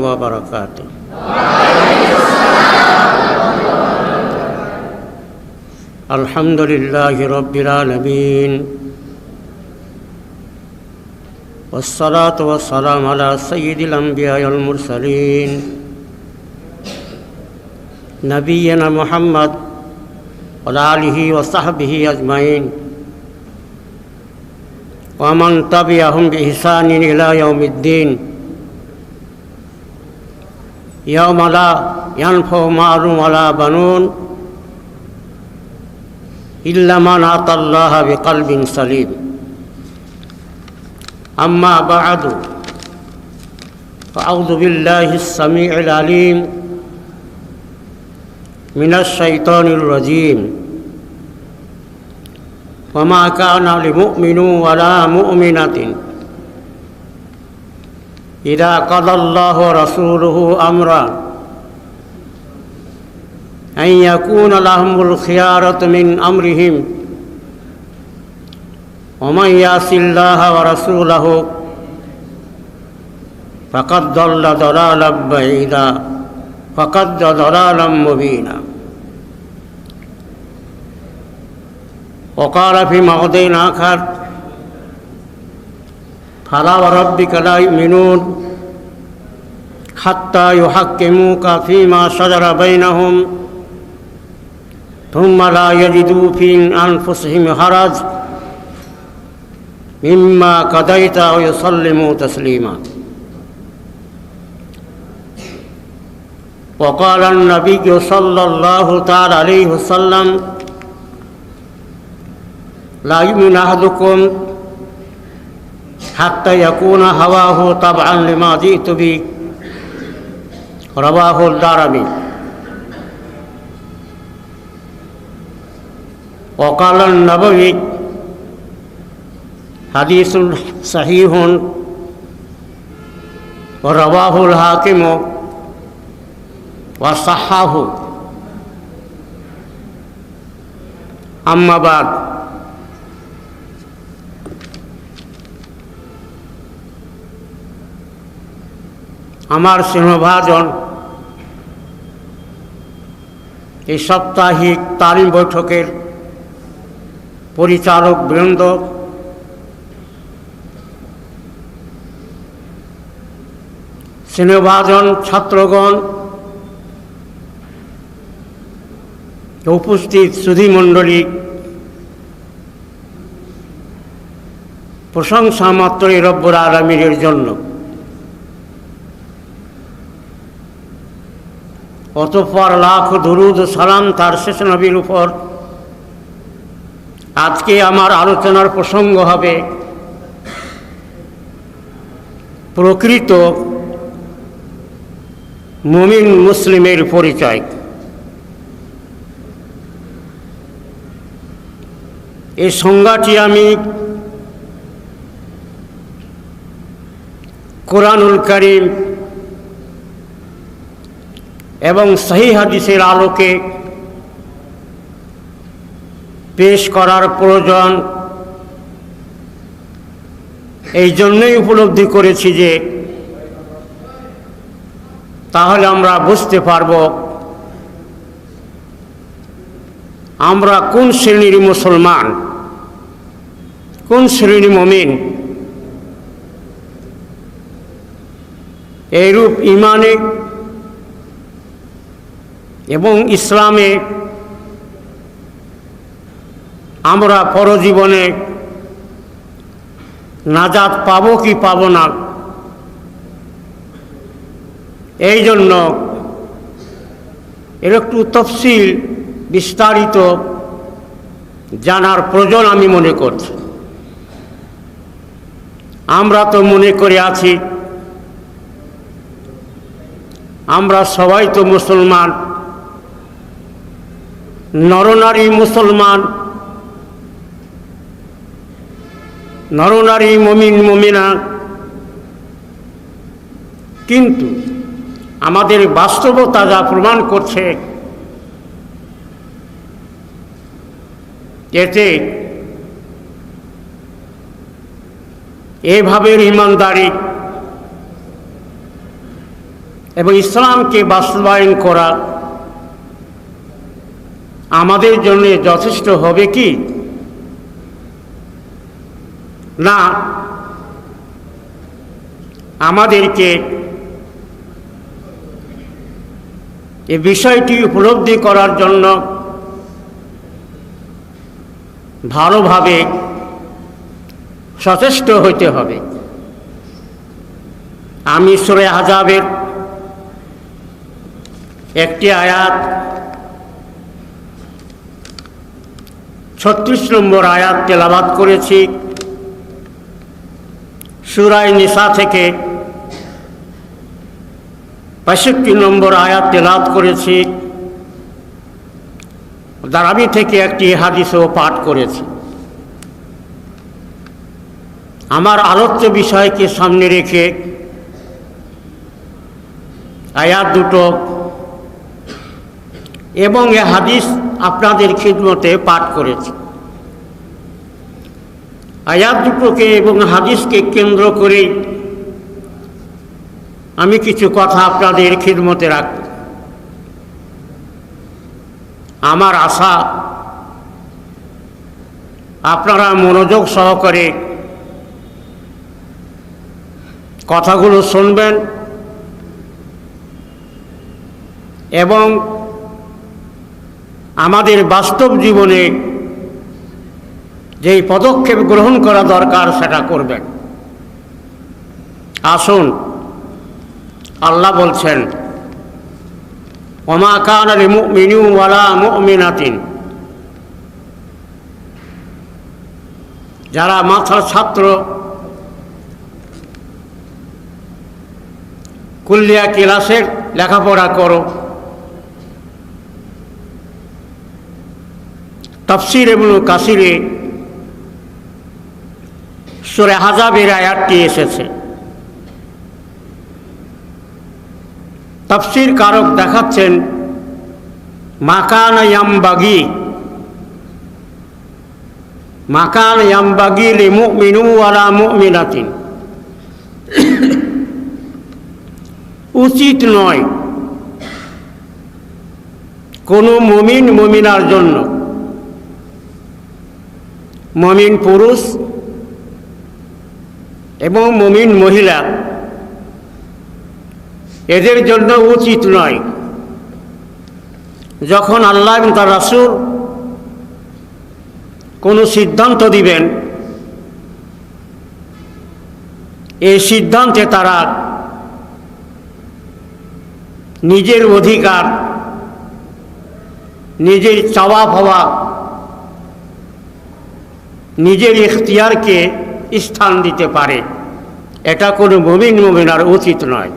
وبركاته الحمد لله رب العالمين والصلاة والسلام على سيد الأنبياء والمرسلين نبينا محمد وعلى آله وصحبه أجمعين ومن تبعهم بإحسان إلى يوم الدين يوم لا ينفع مال ولا بنون إلا من أتى الله بقلب سليم أما بعد فأعوذ بالله السميع العليم من الشيطان الرجيم وما كان لمؤمن ولا مؤمنة إذا قضى الله ورسوله أمرا أن يكون لهم الخيارة من أمرهم ومن يعص الله ورسوله فقد ضل ضلالا بعيدا فقد ضلالا مبينا وقال في موضع آخر فلا وربك لا يؤمنون حتى يحكموك فيما شجر بينهم ثم لا يجدوا في أنفسهم حرج مما قضيت ويسلموا تسليما وقال النبي صلى الله تعالى عليه وسلم لا يؤمن أحدكم حتى يكون هواه طبعا لما جئت به رواه الدارمي وقال النبوي حديث صحيح ورواه الحاكم وصححه أما بعد আমার স্নেহভাজন এই সাপ্তাহিক তালিম বৈঠকের পরিচালক বৃন্দ, স্নেহভাজন ছাত্রগণ, উপস্থিত সুধীমণ্ডলী, প্রশংসা মাত্রই রব্বুল আলামিনের জন্য। অতঃপর লাখ দুরুদ সালাম তার শেষ নবীর উপর। আজকে আমার আলোচনার প্রসঙ্গ হবে প্রকৃত মুমিন মুসলিমের পরিচয়। এই সংজ্ঞাটি আমি কোরআনুল কারীম এবং সহিহ হাদিসের আলোকে পেশ করার প্রয়োজন এই জন্যই উপলব্ধি করেছি যে তাহলে আমরা বুঝতে পারব আমরা কোন শ্রেণীর মুসলমান, কোন শ্রেণীর মুমিন। এইরূপ ঈমানে এবং ইসলামে আমরা পরজীবনে নাজাত পাব কি পাব না, এই জন্য এর একটু তফসিল বিস্তারিত জানার প্রয়োজন আমি মনে করছি। আমরা তো মনে করে আছি আমরা সবাই তো মুসলমান, নরনারী মুসলমান, নরনারী মুমিন মুমিনা। কিন্তু আমাদের বাস্তবতা যা প্রমাণ করছে এতে এভাবে ইমানদারি এবং ইসলামকে বাস্তবায়ন করা আমাদের জন্য যথেষ্ট হবে কি না, আমাদেরকে এই বিষয়টি উপলব্ধি করার জন্য ভালোভাবে সচেষ্ট হতে হবে। আমি সূরা আহজাবের একটি আয়াত 36 নম্বর আয়াত তেলাওয়াত করেছি, সূরা নিসা থেকে 65 নম্বর আয়াত তেলাওয়াত করেছি, দারাবি থেকে একটি হাদিসও পাঠ করেছি। আমার আলোচ্য বিষয়কে সামনে রেখে আয়াত দুটো এবং এ হাদিস আপনাদের খিদমতে পাঠ করেছি। আয়াত দুটোকে এবং হাদিসকে কেন্দ্র করে আমি কিছু কথা আপনাদের খিদমতে রাখব। আমার আশা আপনারা মনোযোগ সহকারে কথাগুলো শুনবেন এবং আমাদের বাস্তব জীবনে যেই পদক্ষেপ গ্রহণ করা দরকার সেটা করবেন। আসুন, আল্লাহ বলছেন, ওমা কানা লিমুমিনিন ওয়ালা মুমিনাতিন, যারা মাথার ছাত্র কুল্লিয়া ক্লাসের লেখাপড়া করো, তাফসীর ইবনে কাসিরে সূরা আহজাবের আয়াতটি এসেছে। তাফসীর কারক দেখাচ্ছেন মাকানা ইয়ামবাগি লিমুমিনিন ওয়ালা মুমিনাতিন, উচিত নয় কোনো মুমিন মুমিনার জন্য, মুমিন পুরুষ এবং মুমিন মহিলা, এদের জন্য উচিত নয় যখন আল্লাহ এবং তার রাসূল কোনো সিদ্ধান্ত দিবেন, এই সিদ্ধান্তে তারা নিজের অধিকার, নিজের চাওয়া পাওয়া, নিজের ইখতিয়ারকে স্থান দিতে পারে, এটা কোনো মুমিন মুমিনার উচিত নয়।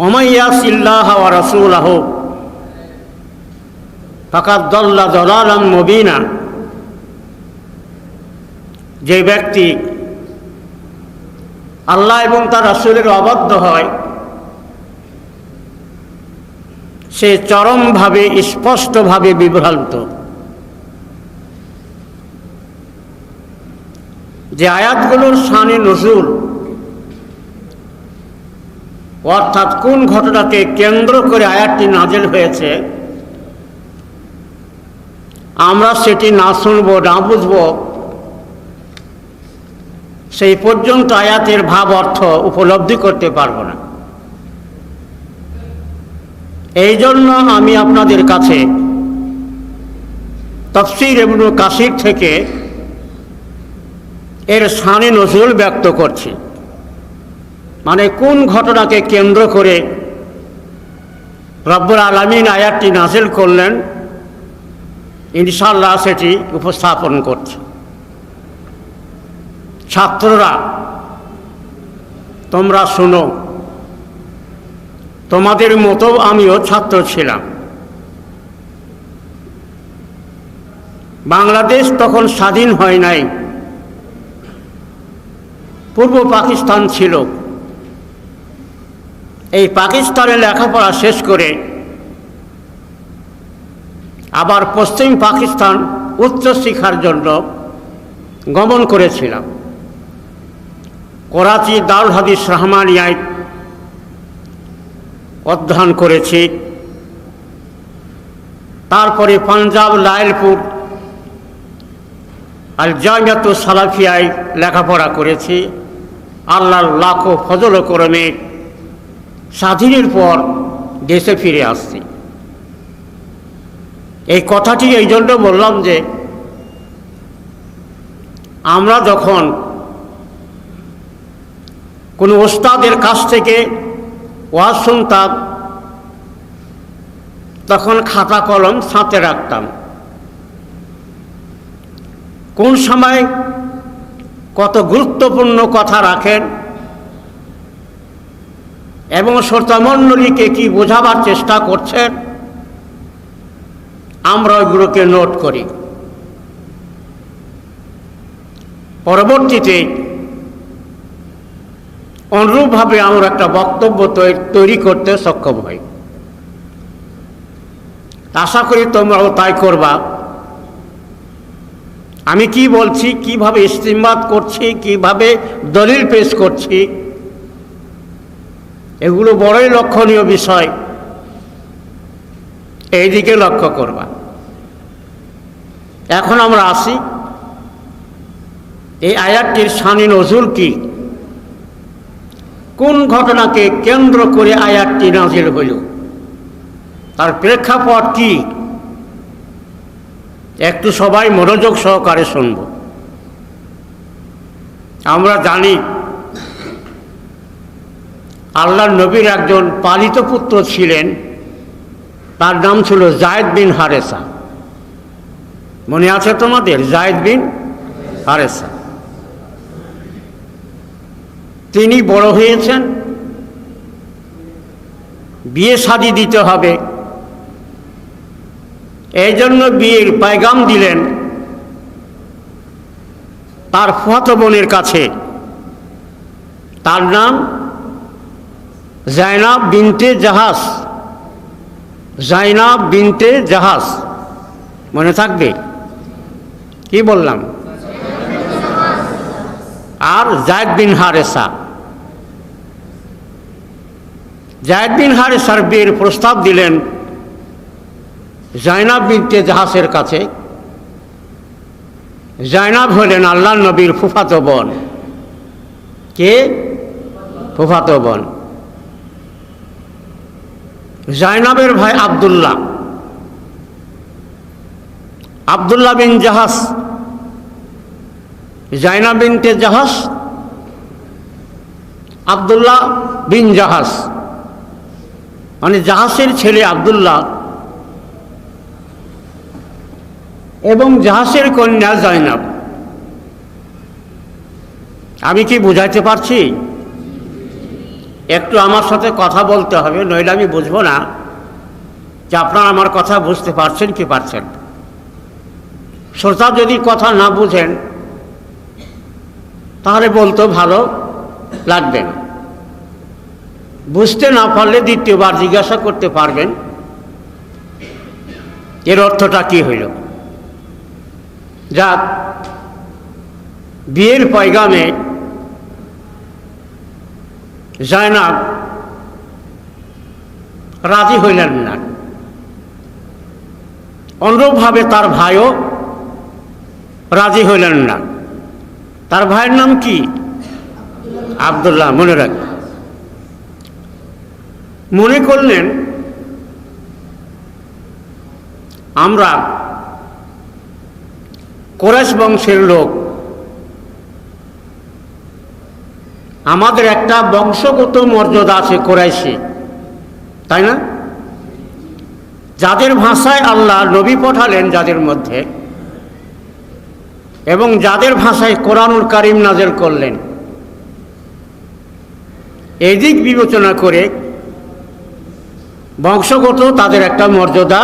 ওমান ইয়াসিল্লাহ ওয়া রাসূলাহু ফাকাদ দাল্লা দালালান মুবিনা, যে ব্যক্তি আল্লাহ এবং তার রাসূলের অবাধ্য হয় সে চরমভাবে স্পষ্টভাবে বিভ্রান্ত। যে আয়াতগুলোর শানে নজুল অর্থাৎ কোন ঘটনাকে কেন্দ্র করে আয়াতটি নাযিল হয়েছে, আমরা সেটি না শুনব, না বুঝব, সেই পর্যন্ত আয়াতের ভাব অর্থ উপলব্ধি করতে পারব না। এই জন্য আমি আপনাদের কাছে তাফসীর ইবনে কাসির থেকে এর শানে নজুল ব্যক্ত করছি, মানে কোন ঘটনাকে কেন্দ্র করে রব্বুল আলামিন আয়াতটি নাযিল করলেন, ইনশাআল্লাহ সেটি উপস্থাপন করছি। ছাত্ররা তোমরা শোনো, তোমাদের মতো আমিও ছাত্র ছিলাম। বাংলাদেশ তখন স্বাধীন হয় নাই, পূর্ব পাকিস্তান ছিল। এই পাকিস্তানে লেখাপড়া শেষ করে আবার পশ্চিম পাকিস্তান উচ্চশিক্ষার জন্য গমন করেছিলাম। করাচি দারুল হাদিস রাহমানিয়ায় অধ্যয়ন করেছি। তারপরে পাঞ্জাব লায়লপুর আল জামিয়াতুস সালাফিয়ায় লেখাপড়া করেছি। আল্লাহর লাখো ফজল ও করমে স্বাধীনের পর দেশে ফিরে আসছি। এই কথাটি এই জন্য বললাম যে আমরা যখন কোনো ওস্তাদের কাছ থেকে ওয়াজ শুনতাম তখন খাতা কলম সাথে রাখতাম, কোন সময় কত গুরুত্বপূর্ণ কথা রাখেন এবং শ্রোতামণ্ডলীকে কি বোঝাবার চেষ্টা করছেন আমরা ওইগুলোকে নোট করি। পরবর্তীতে অনুরূপভাবে আমরা একটা বক্তব্য তৈরি করতে সক্ষম হই। আশা করি তোমরাও তাই করবা। আমি কি বলছি, কিভাবে ইস্তিমবাদ করছি, কিভাবে দলিল পেশ করছি, এগুলো বড়ই লক্ষণীয় বিষয়, এই দিকে লক্ষ্য করবা। এখন আমরা আসি এই আয়াতটির শানি নজুল কি, কোন ঘটনাকে কেন্দ্র করে আয়াতটি নাজিল হইল, তার প্রেক্ষাপট কি, একটু সবাই মনোযোগ সহকারে শুনব। আমরা জানি আল্লাহর নবীর একজন পালিত পুত্র ছিলেন, তার নাম ছিল যায়েদ বিন হারেসা। মনে আছে তোমাদের? যায়েদ বিন হারেসা। তিনি বড় হয়েছেন, বিয়ে শাদী দিতে হবে, এই জন্য বিয়ের পায়গাম দিলেন তার ফুফাতো বোনের কাছে। তার নাম জাইনাব বিনতে জাহাস। জাইনাব বিনতে জাহাস, মনে থাকবে কি বললাম? আর যায়েদ বিন হারেসা। যায়েদ বিন হারেসার বিয়ের প্রস্তাব দিলেন জাইনাব বিনতে জাহাসের কাছে। জাইনাব হলেন আল্লাহর নবীর ফুফাতো বোন। কে? ফুফাতো বোন। জাইনাবের ভাই আব্দুল্লাহ, আব্দুল্লাহ বিন জাহাস, জাইনাব বিনতে জাহাস, আব্দুল্লাহ বিন জাহাস, মানে জাহাসের ছেলে আব্দুল্লাহ এবং জাহাসের কন্যা জাইনাব। আমি কি বুঝাইতে পারছি? একটু আমার সাথে কথা বলতে হবে, নইলে আমি বুঝবো না যে আপনারা আমার কথা বুঝতে পারছেন কি পারছেন। শ্রোতা যদি কথা না বুঝেন তাহলে বলতে ভালো লাগবে না। বুঝতে না পারলে দ্বিতীয়বার জিজ্ঞাসা করতে পারবেন এর অর্থটা কি হইল। যাক, বিয়ের পয়গামে জাইনাব রাজি হইলেন না। অনুরূপভাবে তার ভাইও রাজি হইলেন না। তার ভাইয়ের নাম কি? আব্দুল্লাহ। মনে রাখ, মনে করলেন আমরা কুরাইশ বংশের লোক, আমাদের একটা বংশগত মর্যাদা আছে কুরাইশি, তাই না? যাদের ভাষায় আল্লাহ নবী পাঠালেন, যাদের মধ্যে, এবং যাদের ভাষায় কোরআনুল কারীম নাযিল করলেন, এই দিক বিবেচনা করে বংশগত তাদের একটা মর্যাদা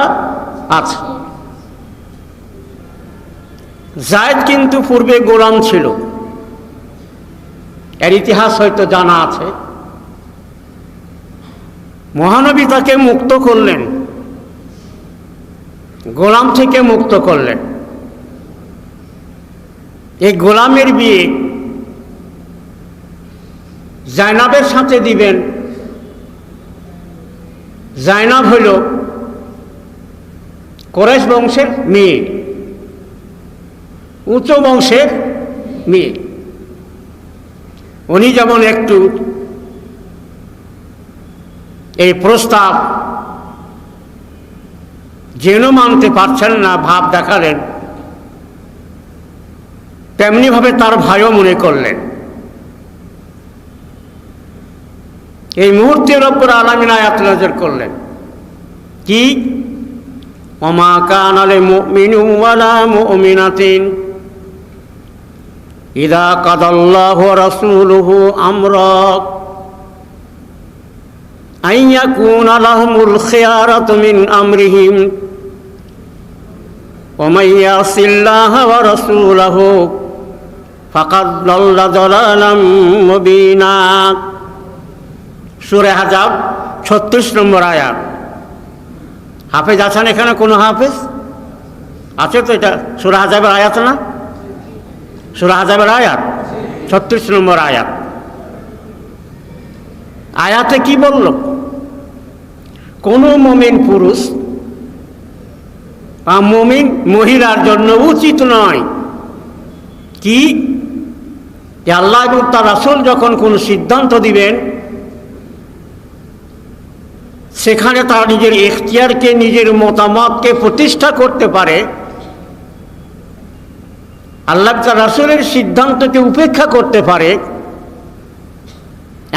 আছে। যায়েদ কিন্তু পূর্বে গোলাম ছিল, এর ইতিহাস হয়তো জানা আছে। মহানবী তাকে মুক্ত করলেন, গোলাম থেকে মুক্ত করলেন। এই গোলামের বিয়ে জাইনাবের সাথে দিবেন। জাইনাব হইল কুরাইশ বংশের মেয়ে, উচ্চ বংশের মেয়ে। উনি যেমন একটু এই প্রস্তাব যেন মানতে পারছেন না ভাব দেখালেন, তেমনিভাবে তার ভাইও মনে করলেন। এই মুহূর্তে রব্বুল আলামিন আয়াত নাযিল করলেন কি, ওমা কানা লিলমুমিনিন ওয়ালা মুমিনাতিন ইযা কাদাল্লাহু ওয়া রাসূলুহু আমরা আন ইয়াকুনা লাহুমুল খিয়ারাতু মিন আমরিহিম ওয়া মান ইয়াসিল্লাহা ওয়া রাসূলাহু ফাকাদ দাল্লা দালালাম মুবিনা। সূরা আহজাব 36 নম্বর আয়াত। হাফেজ আছেন এখানে? কোনো হাফেজ আছে তো? এটা সূরা আহজাবের আয়াত না? সূরা আহজাবের আয়াত 36 নম্বর আয়াত। আয়াতে কি বলল? কোন মুমিন পুরুষ বা মুমিন মহিলার জন্য উচিত নয় কি, যে আল্লাহ এবং তার রাসূল যখন কোনো সিদ্ধান্ত দিবেন সেখানে তারা নিজের ইখতিয়ারকে, নিজের মতামতকে প্রতিষ্ঠা করতে পারে, আল্লাহ তার রাসূলের সিদ্ধান্তকে উপেক্ষা করতে পারে,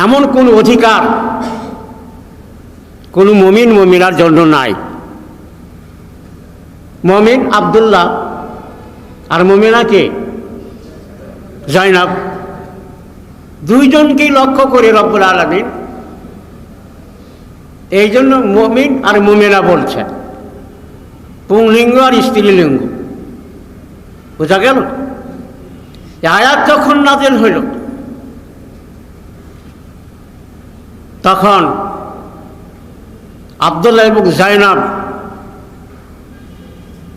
এমন কোন অধিকার কোনো মুমিন মুমিনার জন্য নাই। মুমিন আব্দুল্লাহ আর মুমিনা কে? জাইনাব। দুইজনকেই লক্ষ্য করে রব্বুল আলামিন এই জন্য মুমিন আর মুমিনা বলছেন, পুংলিঙ্গ আর স্ত্রীলিঙ্গ। বোঝা গেল? আয়াত যখন নাযিল হইল তখন আব্দুল্লাহ এবং জাইনাব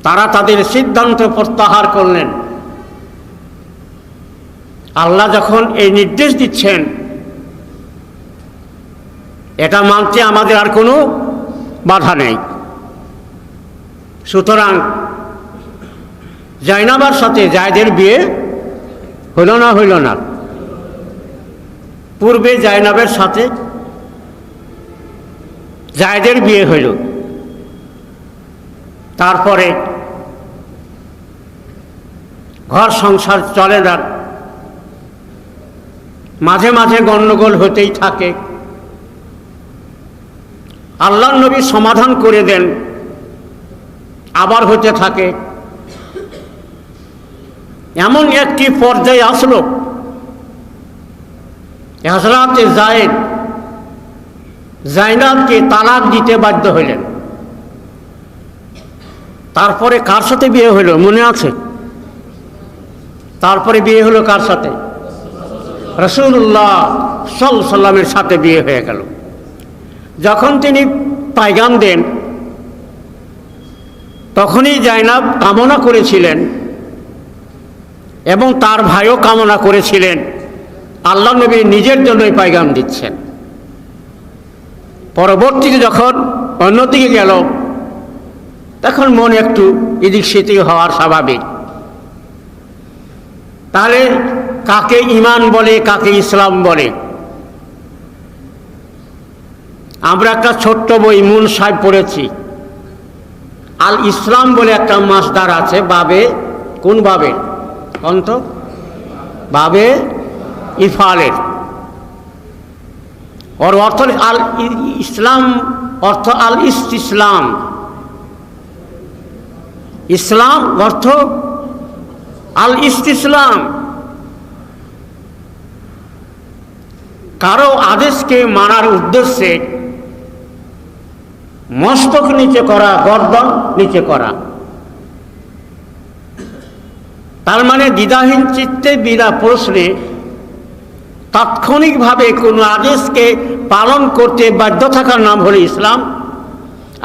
তারা তাদের সিদ্ধান্ত প্রত্যাহার করলেন। আল্লাহ যখন এই নির্দেশ দিচ্ছেন, এটা মানতে আমাদের আর কোনো বাধা নেই। সুতরাং জাইনাবার সাথে জায়েদের বিয়ে হইল না? হইল না? পূর্বে জাইনাবের সাথে জায়েদের বিয়ে হইল, তারপরে ঘর সংসার চলে না, মাঝে মাঝে গণ্ডগোল হতেই থাকে। আল্লাহর নবী সমাধান করে দেন, আবার হতে থাকে। এমন একটি পর্যায়ে আসলো হযরতে যায়েদ জাইনাবকে তালাক দিতে বাধ্য হইলেন। তারপরে কার সাথে বিয়ে হইল মনে আছে? তারপরে বিয়ে হলো কার সাথে? রাসূলুল্লাহ সাল্লাল্লাহু আলাইহি ওয়াসাল্লামের সাথে বিয়ে হয়ে গেল। যখন তিনি পায়গাম দেন তখনই জাইনাব কামনা করেছিলেন এবং তার ভাইও কামনা করেছিলেন, আল্লাহ নবী নিজের জন্যই পায়গাম দিচ্ছেন। পরবর্তীতে যখন অন্যদিকে গেল তখন মন একটু এদিক সেদিক হওয়ার স্বাভাবিক। তাহলে কাকে ঈমান বলে, কাকে ইসলাম বলে? আমরা একটা ছোট্ট বই মুন সাহেব পড়েছি, আল ইসলাম বলে একটা মাসদার আছে, বাবে। কোন বাবে? অন্ত বাবে ইফালের। ওর অর্থ আল ইসলাম, অর্থ আল ইসলাম। ইসলাম অর্থ আল ইসলাম। কারো আদেশকে মানার উদ্দেশ্যে মস্তক নিচে করা, গর্দন নিচে করা, তার মানে দ্বিধাহীন চিত্তে বিনা প্রশ্নে তাৎক্ষণিকভাবে কোনো আদেশকে পালন করতে বাধ্য থাকার নাম হলো ইসলাম।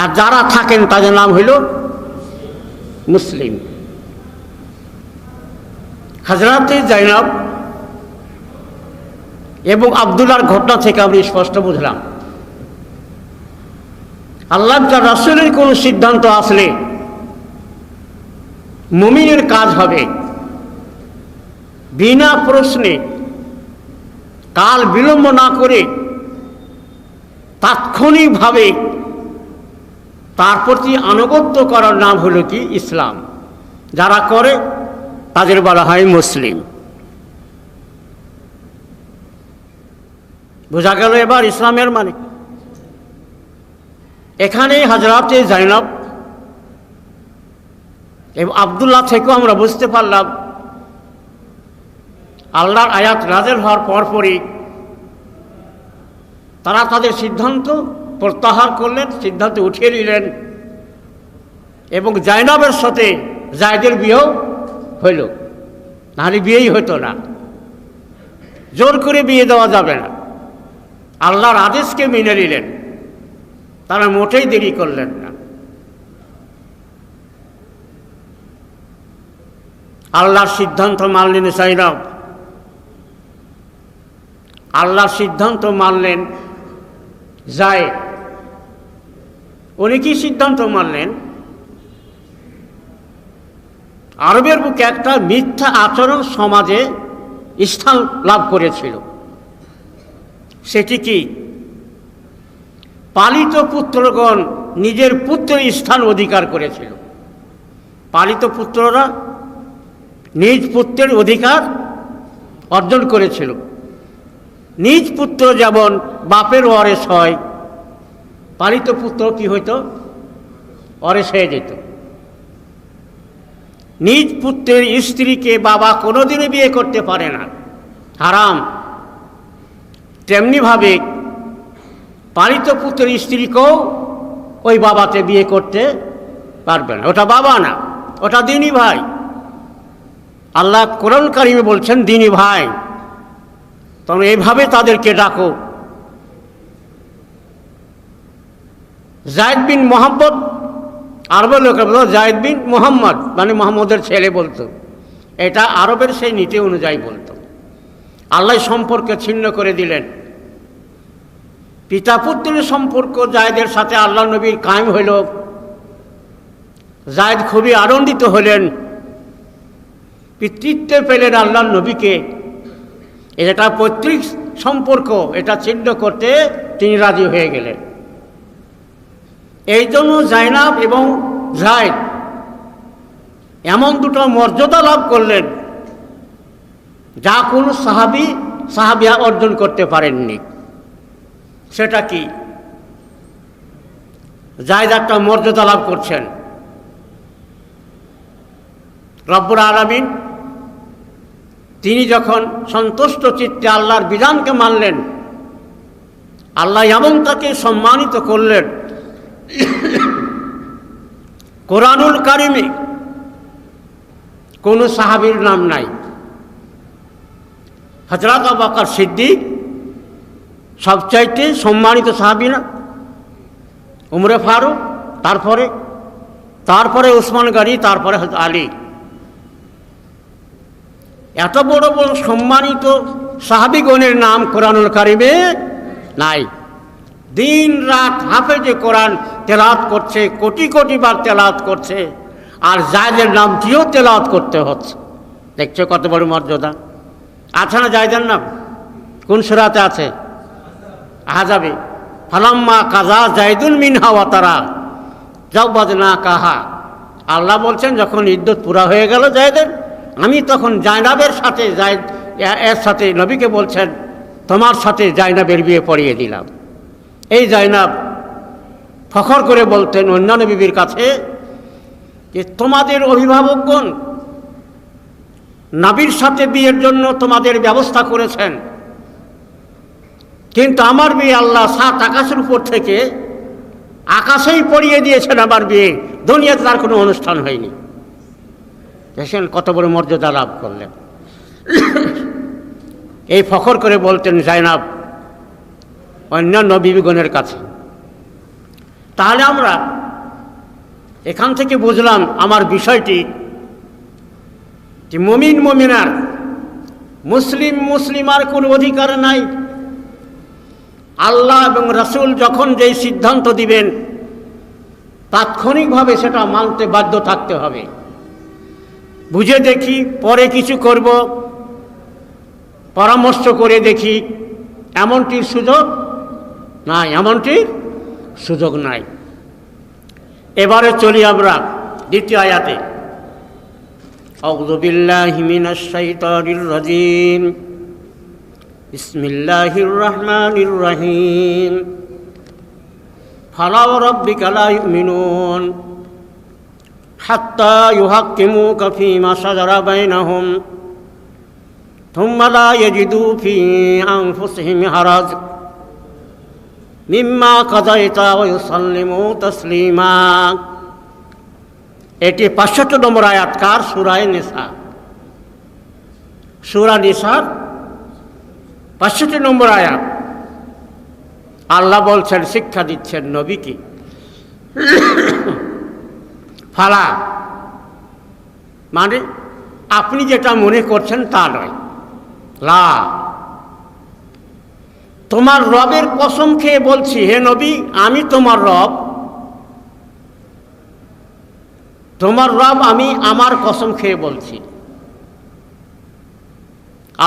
আর যারা থাকেন তাদের নাম হইল মুসলিম। হযরতে জাইনাব এবং আব্দুল্লাহর ঘটনা থেকে আমরা স্পষ্ট বুঝলাম আল্লাহ তার রাসূলের কোনো সিদ্ধান্ত আসলে মুমিনের কাজ হবে বিনা প্রশ্নে কাল বিলম্ব না করে তাৎক্ষণিকভাবে তার প্রতি আনুগত্য করার নাম হলো কি ইসলাম। যারা করে তাদের বলা হয় মুসলিম। বোঝা গেল এবার ইসলামের মানে। এখানে হযরতে যায়েনব এবং আব্দুল্লাহ থেকেও আমরা বুঝতে পারলাম আল্লাহর আয়াত নাযিল হওয়ার পরপরই তারা তাদের সিদ্ধান্ত প্রত্যাহার করলেন, সিদ্ধান্ত উঠিয়ে নিলেন এবং যায়েনবের সাথে যায়েদের বিয়েও হইল। নাহলে বিয়েই হতো না, জোর করে বিয়ে দেওয়া যাবে না। আল্লাহর আদেশকে মেনে নিলেন, তারা মোটেই দেরি করলেন না। আল্লাহর সিদ্ধান্ত মানলেন যায়েনব, আল্লাহর সিদ্ধান্ত মানলেন যায়েদ। উনি কি সিদ্ধান্ত মানলেন? আরবের বুকে একটা মিথ্যা আচরণ সমাজে স্থান লাভ করেছিল। সেটি কি? পালিত পুত্রগণ নিজের পুত্রের স্থান অধিকার করেছিল। পালিত পুত্ররা নিজ পুত্রের অধিকার অর্জন করেছিল। নিজ পুত্র যেমন বাপের ওয়ারিস হয়, পালিত পুত্র কি হইতো? ওয়ারিস হয়ে যেত। নিজ পুত্রের স্ত্রীকে বাবা কোনোদিনই বিয়ে করতে পারে না, হারাম। তেমনিভাবে পালিত পুত্রের স্ত্রীকেও ওই বাবাতে বিয়ে করতে পারবে না। ওটা বাবা না, ওটা দিনী ভাই। আল্লাহ কোরআন কারিমে বলছেন দিনী ভাই, তখন এইভাবে তাদেরকে ডাকো। যায়েদ বিন মোহাম্মদ, আরবের লোকের বলতো যায়েদ বিন মোহাম্মদ, মানে মোহাম্মদের ছেলে বলতো। এটা আরবের সেই নীতি অনুযায়ী বলতো। আল্লাহ সম্পর্ক ছিন্ন করে দিলেন। পিতা পুত্রের সম্পর্ক যায়েদের সাথে আল্লাহ নবীর কায়েম হইল। যায়েদ খুবই আনন্দিত হলেন, পিতৃত্বে পেলেন আল্লাহ নবীকে। এটা পৈতৃক সম্পর্ক, এটা ছিন্ন করতে তিনি রাজি হয়ে গেলেন। এই জন্য যায়েনব এবং যায়েদ এমন দুটো মর্যাদা লাভ করলেন যা কোনো সাহাবিয়া অর্জন করতে পারেননি। সেটা কি? যায়েদ একটা মর্যাদা লাভ করছেন। রব্বুল আলামিন তিনি যখন সন্তুষ্ট চিত্তে আল্লাহর বিধানকে মানলেন, আল্লাহ এমন তাকে সম্মানিত করলেন। কোরআনুল কারিমে কোনো সাহাবীর নাম নাই। হযরত আবু বকর সিদ্দিক সবচাইতে সম্মানিত সাহাবী না? উমরে ফারুক, তারপরে উসমান গনি, তারপরে হযরত আলী। এত বড় বড় সম্মানিত সাহাবীগণের নাম কোরআনুল কারিমে নাই। দিন রাত হাফেজে কোরআন তেলাওয়াত করছে, কোটি কোটি বার তেলাওয়াত করছে, আর যায়েদের নামটিও তেলাওয়াত করতে হচ্ছে। দেখছো কত বড় মর্যাদা। আছে না যায়েদের নাম? কোন সূরাতে আছে? আহজাবে, ফালাম্মা কাজা যায়েদুন মিনহা ওয়াতারা জাওয়াজনা কাহা। আল্লাহ বলছেন যখন ইদ্যত পুরা হয়ে গেল যায়েদের, আমি তখন যায়েনবের সাথে এর সাথে নবীকে বলছেন তোমার সাথে যায়েনবের বিয়ে পড়িয়ে দিলাম। এই যায়েনব ফখর করে বলতেন অন্যান্য বিবির কাছে যে তোমাদের অভিভাবকগণ নবীর সাথে বিয়ের জন্য তোমাদের ব্যবস্থা করেছেন, কিন্তু আমার বিয়ে আল্লাহ 7 আকাশের উপর থেকে আকাশেই পড়িয়ে দিয়েছেন। আমার বিয়ে দুনিয়াতে তার কোনো অনুষ্ঠান হয়নি। দেখেন কত বড় মর্যাদা লাভ করলেন। এই ফখর করে বলতেন যায়েনব অন্যান্য বিবিগণের কাছে। তাহলে আমরা এখান থেকে বুঝলাম আমার বিষয়টি যে মুমিন মুমিনার মুসলিমার কোনো অধিকার নাই। আল্লাহ এবং রাসূল যখন যেই সিদ্ধান্ত দিবেন তাৎক্ষণিকভাবে সেটা মানতে বাধ্য থাকতে হবে। বুঝে দেখি, পরে কিছু করব, পরামর্শ করে দেখি, এমনটির সুযোগ নাই, এমনটির সুযোগ নাই। এবারে চলি আমরা দ্বিতীয় আয়াতে। আউযু বিল্লাহি মিনাশ শাইতানির রাজিম। বিসমিল্লাহির রহমানির রহিম। ফালা ওয়ারাব্বিকা লা ইউমিনুন হাত্তা ইউহাক্কিমুকা ফীমা শাজারা বাইনাহুম থুম্মা লা ইয়াজিদু ফী আনফুসিহিম হারাজ মিম্মা কাযাইতা ওয়া ইউসাল্লিমু তাসলিমা। এটি 65 নম্বর আয়াত কার? সূরা নিসা। সূরা নিসার 65 নম্বর আয়াত। আল্লাহ বলছেন, শিক্ষা দিচ্ছেন নবীকে, ফালা মানে আপনি যেটা মনে করছেন তা নয়, লা, তোমার রবের কসম খেয়ে বলছি হে নবী, আমি তোমার রব, তোমার রব আমি, আমার কসম খেয়ে বলছি।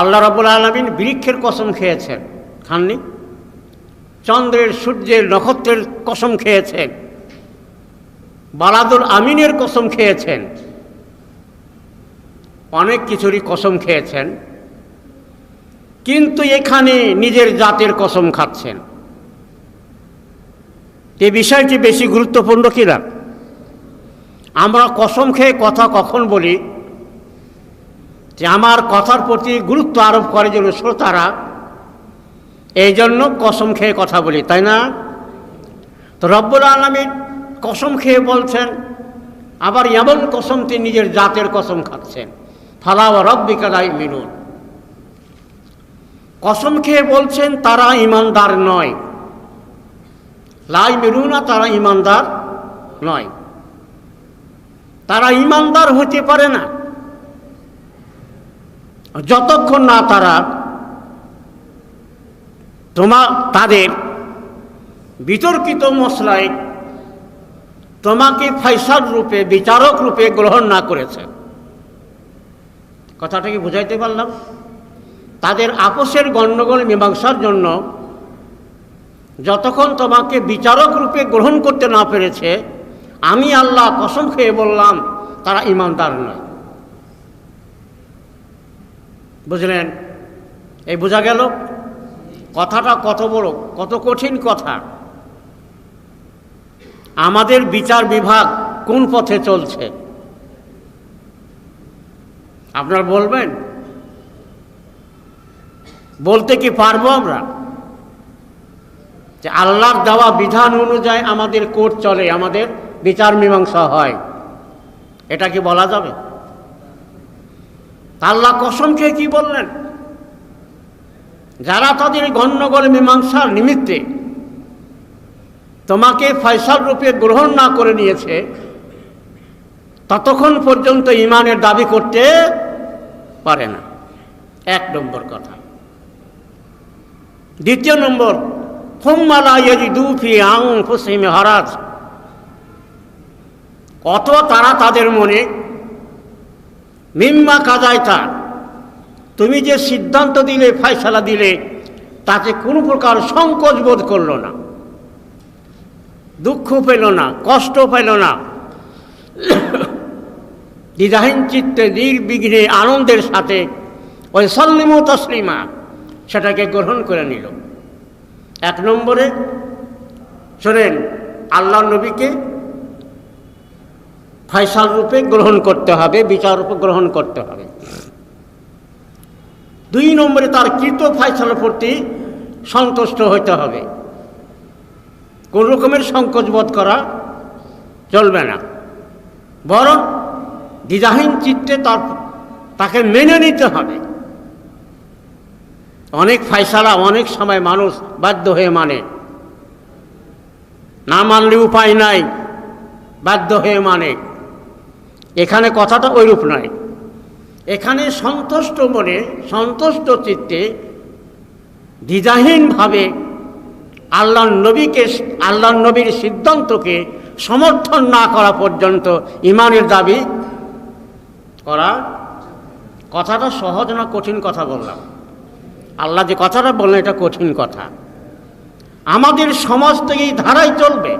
আল্লাহ রাব্বুল আলামিন বৃক্ষের কসম খেয়েছেন, খাননি? চন্দ্রের, সূর্যের, নক্ষত্রের কসম খেয়েছেন, বালাদুল আমিনের কসম খেয়েছেন, অনেক কিছুরই কসম খেয়েছেন, কিন্তু এখানে নিজের জাতের কসম খাচ্ছেন। এই বিষয়টি বেশি গুরুত্বপূর্ণ কিনা? আমরা কসম খেয়ে কথা কখন বলি যে আমার কথার প্রতি গুরুত্ব আরোপ করে যেন শ্রোতারা, এই জন্য কসম খেয়ে কথা বলি, তাই না? তো রব্বুল আলামিন কসম খেয়ে বলছেন, আবার এমন কসম তিনি নিজের জাতের কসম খাচ্ছেন, ফালা ওয়া রাব্বিকা লা ইউমিনুন। কসম খেয়ে বলছেন তারা ঈমানদার নয়, লা ইউমিনুনা, তারা ঈমানদার নয়, তারা ঈমানদার হতে পারে না যতক্ষণ না তারা তাদের বিতর্কিত মসলায় তোমাকে ফয়সাল রূপে, বিচারক রূপে গ্রহণ না করেছে। কথাটা কি বুঝাইতে পারলাম? তাদের আপোষের গণ্ডগোল মীমাংসার জন্য যতক্ষণ তোমাকে বিচারক রূপে গ্রহণ করতে না পেরেছে, আমি আল্লাহ কসম খেয়ে বললাম তারা ঈমানদার নয়। বুঝলেন? এই বোঝা গেল কথাটা কত বড়, কত কঠিন কথা। আমাদের বিচার বিভাগ কোন পথে চলছে আপনারা বলবেন? বলতে কি পারবো আমরা যে আল্লাহর দেওয়া বিধান অনুযায়ী আমাদের কোর্ট চলে, আমাদের বিচার মীমাংসা হয়? এটা কি বলা যাবে? আল্লাহ কসম খেয়ে কি বললেন? যারা তাদের গণ্ডগোল মীমাংসার নিমিত্তে তোমাকে ফয়সাল রূপে গ্রহণ না করে নিয়েছে, ততক্ষণ পর্যন্ত ঈমানের দাবি করতে পারে না। 1 নম্বর কথা। দ্বিতীয় নম্বর, থুম্মা লা ইয়াজিদু ফী আনফুসিহিম হারাজ, অথবা তারা তাদের মনে মিম্মা কাযাইতা, তুমি যে সিদ্ধান্ত দিলে, ফয়সালা দিলে, তাতে কোনো প্রকার সংকোচ বোধ করল না, দুঃখ পেল না, কষ্ট পেল না, দ্বিধাহীন চিত্তে নির্বিঘ্নে আনন্দের সাথে ওই সাল্লিমু তাসলিমা সেটাকে গ্রহণ করে নিল। 1 নম্বরে শোনেন, আল্লাহ নবীকে ফয়সাল রূপে গ্রহণ করতে হবে, বিচার রূপে গ্রহণ করতে হবে। 2 নম্বরে তার কৃত ফয়সালার প্রতি সন্তুষ্ট হতে হবে, কোন রকমের সংকোচ বোধ করা চলবে না, বরং দ্বিধাহীন চিত্তে তাকে মেনে নিতে হবে। অনেক ফয়সালা অনেক সময় মানুষ বাধ্য হয়ে মানে, না মানলে উপায় নাই, বাধ্য হয়ে মানে। এখানে কথাটা ওইরূপ নয়। এখানে সন্তুষ্ট মনে, সন্তুষ্ট চিত্তে, দ্বিধাহীনভাবে আল্লাহর নবীর সিদ্ধান্তকে সমর্থন না করা পর্যন্ত ঈমানের দাবি করা। কথাটা সহজ না কঠিন কথা বললাম? আল্লাহ যে কথাটা বললেন এটা কঠিন কথা। আমাদের সমাজ থেকে এই ধারাই চলবে,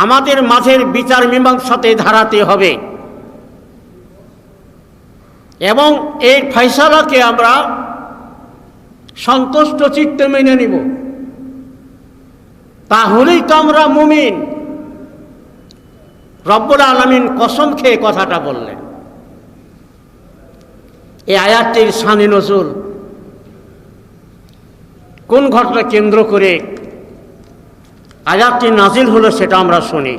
আমাদের মাঝের বিচার মীমাংসাতে ধারাতে হবে এবং এই ফয়সালাকে আমরা সন্তুষ্ট চিত্তে মেনে নিব, তাহলেই তো আমরা মুমিন। রব্বুল আলামিন কসম খেয়ে কথাটা বললেন। এই আয়াতটির শানে নজুল কোন ঘটনা কেন্দ্র করে আয়াতটি নাজিল হলো সেটা আমরা শুনি।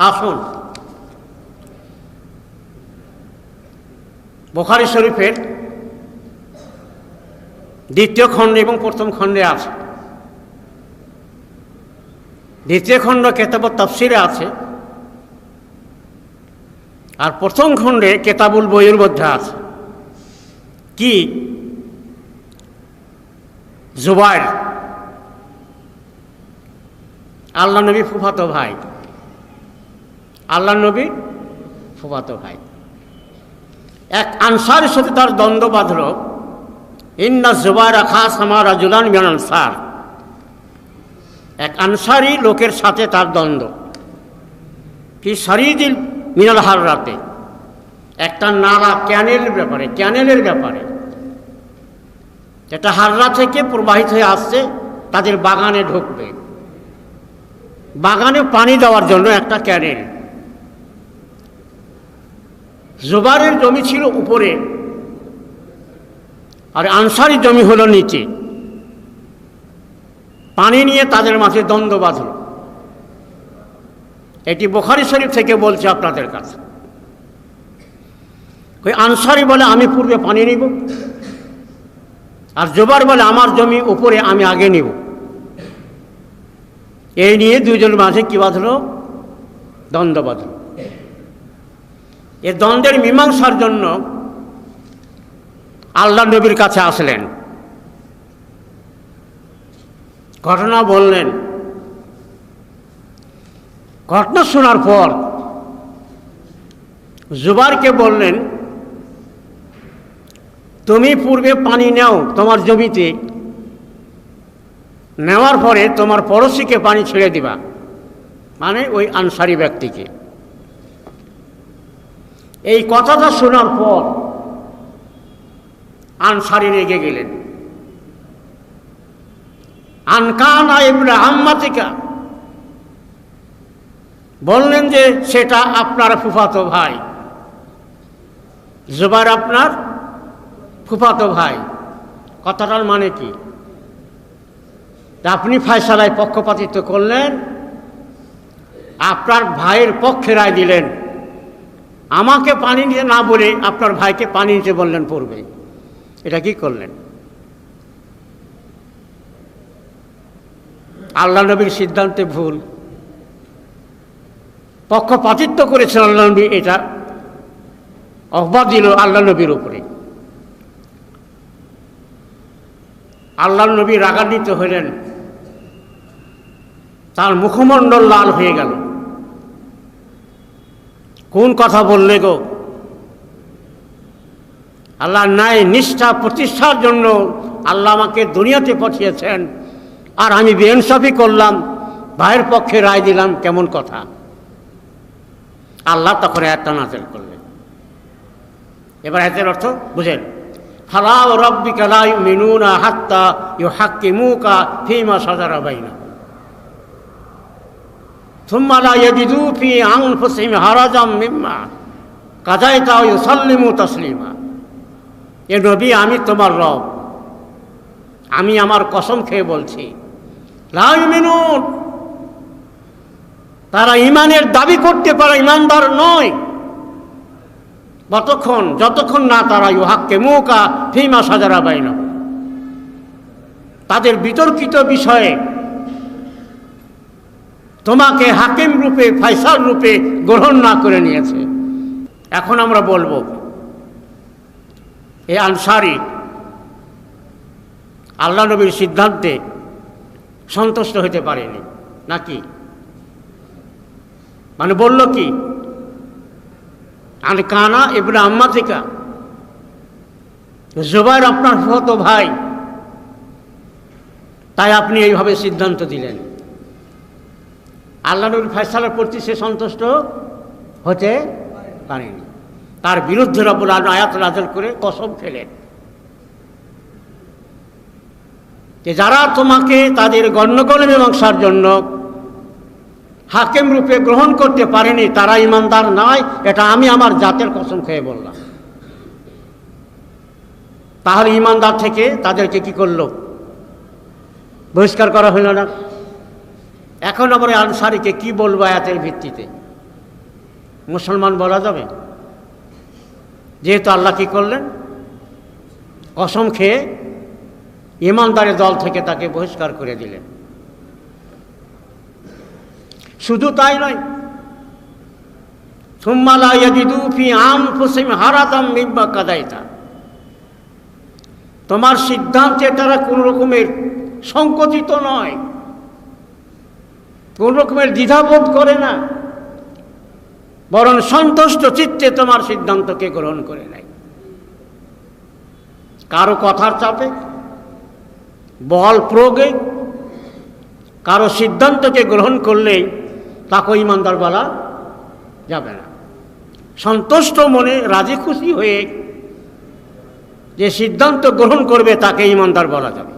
আসুন, বুখারী শরীফের দ্বিতীয় খণ্ড এবং প্রথম খণ্ডে আছে। দ্বিতীয় খণ্ড কেতাবুত তাফসিরে আছে, আর প্রথম খণ্ডে কেতাবুল বইয়ের মধ্যে আছে। কি? জুবাইর আল্লাহ নবী ফুফাতো ভাই, আল্লাহ নবী ফুফাতো ভাই। এক আনসারের সাথে তার দ্বন্দ্ব বাঁধল। ইন্না জুবাইরা খাসামা রাজুলান মিনাল আনসার, এক আনসারি লোকের সাথে তার দ্বন্দ্ব। কি শরীদিল মিনাল হাররাতে, একটা নালা ক্যানেলের ব্যাপারে যেটা হাররা থেকে প্রবাহিত হয়ে আসছে, তাদের বাগানে ঢুকবে, বাগানে পানি দেওয়ার জন্য একটা ক্যানেল। জুবাইরের জমি ছিল উপরে আর আনসারি জমি হলো নিচে। পানি নিয়ে তাদের মাঝে দ্বন্দ্ব বাঁধল। এটি বুখারী শরীফ থেকে বলছে আপনাদের কাছে। ওই আনসারি বলে আমি পূর্বে পানি নিব, আর জুবাইর বলে আমার জমি উপরে, আমি আগে নিব। এই নিয়ে দুইজনের মাঝে কি বাঁধল? দ্বন্দ্ব বাঁধল। এই দ্বন্দ্বের মীমাংসার জন্য আল্লাহ নবীর কাছে আসলেন, ঘটনা বললেন। ঘটনা শোনার পর জুবাইরকে বললেন, তুমি পূর্বে পানি নাও তোমার জমিতে, নেওয়ার পরে তোমার পড়োশিকে পানি ছেড়ে দিবা, মানে ওই আনসারি ব্যক্তিকে। এই কথাটা শোনার পর আনসারি রেগে গেলেন। আনকানা ইবনে আম্মাতিকা, বললেন যে সেটা আপনার ফুফাতো ভাই। জুবাইর আপনার ফুফাতো ভাই, কথাটার মানে কি? আপনি ফয়সালায় পক্ষপাতিত্ব করলেন, আপনার ভাইয়ের পক্ষে রায় দিলেন, আমাকে পানি নিতে না বলে আপনার ভাইকে পানি নিতে বললেন পূর্বে। এটা কি করলেন? আল্লাহ নবীর সিদ্ধান্তে ভুল, পক্ষপাতিত্ব করেছেন আল্লাহ নবী, এটা অপবাদ দিল আল্লাহ নবীর উপরে। আল্লাহ নবী রাগান্বিত হলেন, তার মুখমণ্ডল লাল হয়ে গেল। কোন কথা বললে গো? আল্লাহ ন্যায় নিষ্ঠা প্রতিষ্ঠার জন্য আল্লাহ আমাকে দুনিয়াতে পাঠিয়েছেন, আর আমি বেইনসাফি করলাম, ভাইয়ের পক্ষে রায় দিলাম, কেমন কথা? আল্লাহ তখন আয়াতটা নাযিল করলেন। এবার আয়াতের অর্থ বুঝেন। ফালা রাব্বিকা লা ইউমিনুনা হাত্তা ইউহাক্কিমুকা ফীমা শাজারা বাইনাহুম সুম্মা লা ইয়াজিদু ফী আনফুসিহিম হারাজাম মিম্মা কাযাইতা ওয়া ইউসাল্লিমু তাসলিমা। এ নবী, আমি তোমার রব, আমি আমার কসম খেয়ে বলছি, লা ইউমিনুন, তারা ইমানের দাবি করতে পারে, ইমানদার নয় যতক্ষণ না তারা ইউহাক্কিমুকা ফীমা শাজারা বাইনাহুম, তাদের বিতর্কিত বিষয়ে তোমাকে হাকিম রূপে, ফয়সাল রূপে গ্রহণ না করে নিয়েছে। এখন আমরা বলবো এই আনসারী আল্লাহ নবীর সিদ্ধান্তে সন্তুষ্ট হতে পারেনি নাকি? মানে বলল কি, আন কানা ইবনে আম্মাতিকা, জুবাইর আপনার ফুফাতো ভাই, তাই আপনি এইভাবে সিদ্ধান্ত দিলেন। আল্লাহ নবীর ফয়সালার প্রতি সে সন্তুষ্ট হতে পারেনি। তার বিরুদ্ধে রব্বুল আলামিন আয়াত নাযিল করে কসম খেলেন যে যারা তোমাকে তাদের গণ্ডগোল মীমাংসার জন্য হাকিম রূপে গ্রহণ করতে পারেনি তারা ঈমানদার নয়, এটা আমি আমার জাতের কসম খেয়ে বললাম। তাহলে ঈমানদার থেকে তাদেরকে কি করলো? বহিষ্কার করা হইল না। এখন আমরা আনসারীকে কি বলবো আয়াতের ভিত্তিতে? মুসলমান বলা যাবে? যেহেতু আল্লাহ কি করলেন, কসম খেয়ে ঈমানদারের দল থেকে তাকে বহিষ্কার করে দিলেন। শুধু তাই নয়, সুম্মা লা ইয়াজিদু ফি আনফুসিহিম হারাজাম মিম্মা কাদাইতা, তোমার সিদ্ধান্তে তারা কোন রকমের সংকুচিত নয়, কোন রকমের দ্বিধাবোধ করে না, বরং সন্তুষ্ট চিত্তে তোমার সিদ্ধান্তকে গ্রহণ করে নেয়। কারো কথার চাপে, বল প্রয়োগে কারো সিদ্ধান্তকে গ্রহণ করলেই তাকে ঈমানদার বলা যাবে না। সন্তুষ্ট মনে রাজি খুশি হয়ে যে সিদ্ধান্ত গ্রহণ করবে তাকে ঈমানদার বলা যাবে।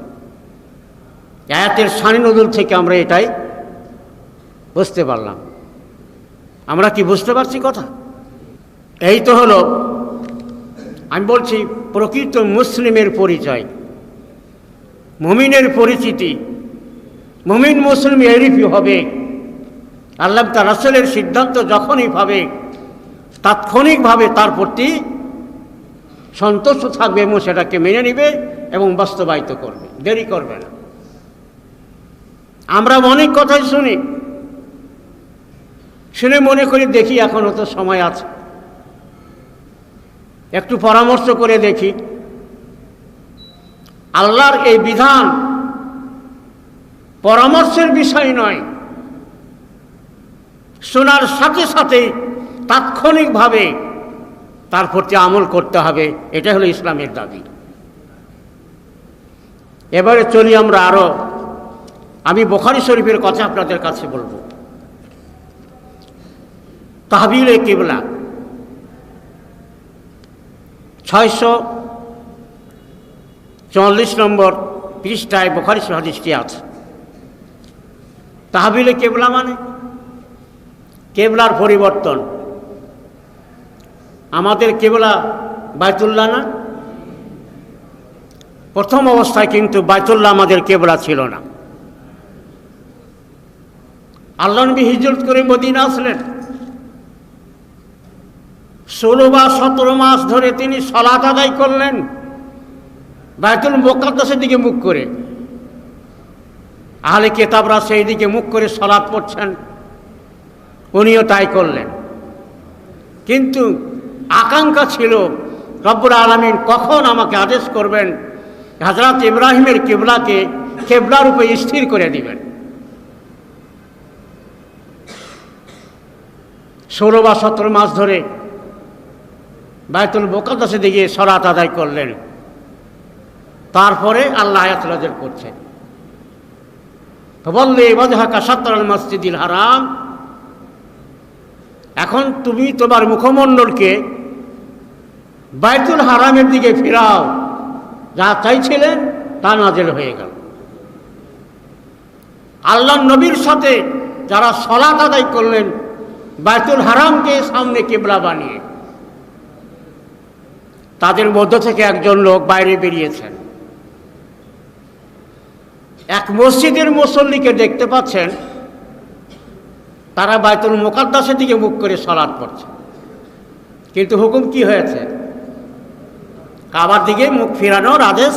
আয়াতের শানি নজুল থেকে আমরা এটাই বুঝতে পারলাম। আমরা কি বুঝতে পারছি কথা? এই তো হলো, আমি বলছি, প্রকৃত মুসলিমের পরিচয়, মুমিনের পরিচিতি। মুমিন মুসলিম এরই হবে। আল্লাহ তার রাসূলের সিদ্ধান্ত যখনই পাবে তাৎক্ষণিকভাবে তার প্রতি সন্তুষ্ট থাকবে এবং সেটাকে মেনে নিবে এবং বাস্তবায়িত করবে, দেরি করবে না। আমরা অনেক কথাই শুনি, শুনে মনে করি দেখি এখনো তো সময় আছে, একটু পরামর্শ করে দেখি। আল্লাহর এই বিধান পরামর্শের বিষয় নয়, শোনার সাথে সাথে তাৎক্ষণিকভাবে তার প্রতি আমল করতে হবে, এটা হলো ইসলামের দাবি। এবারে চলি আমরা আরো, আমি বুখারী শরীফের কথা আপনাদের কাছে বলবো। তাহবিলে কিবলা 644 নম্বর পৃষ্ঠায় বুখারী শরীফ হাদিসটি আছে। তাহবিলে কিবলা মানে কিবলার পরিবর্তন। আমাদের কিবলা বাইতুল্লাহ না? প্রথম অবস্থায় কিন্তু বাইতুল্লাহ আমাদের কিবলা ছিল না। আল্লাহ নবী হিজরত করে মদিনা আসলেন, 16 বা 17 মাস ধরে তিনি সালাত আদায় করলেন বাইতুল মুকাদ্দাসের দিকে মুখ করে। আহলে কিতাবরা সেই দিকে মুখ করে সালাত পড়ছেন, উনিও তাই করলেন। কিন্তু আকাঙ্ক্ষা ছিল রব্বুল আলামিন কখন আমাকে আদেশ করবেন হযরত ইব্রাহিমের কিবলাকে কিবলা রূপে স্থির করে দিবেন। 16 বা 17 মাস ধরে বাইতুল মুকাদ্দাসের দিকে সালাত আদায় করলেন। তারপরে আল্লাহ আয়াত নাযিল করছেন, ফাওয়াল্লি ওয়াজহাকা শাতরাল মসজিদিল হারাম, এখন তুমি তোমার মুখমণ্ডলকে বাইতুল হারামের দিকে ফিরাও। যা চাইছিলেন তা নাযিল হয়ে গেল। আল্লাহ নবীর সাথে যারা সালাত আদায় করলেন বাইতুল হারামকে সামনে কিবলা বানিয়ে, তাদের মধ্য থেকে একজন লোক বাইরে বেরিয়েছেন। এক মসজিদের মুসল্লিকে দেখতে পাচ্ছেন তারা বাইতুল মুকাদ্দাসের দিকে মুখ করে সালাত পড়ছে, কিন্তু হুকুম কি হয়েছে? কাবার দিকে মুখ ফিরানোর আদেশ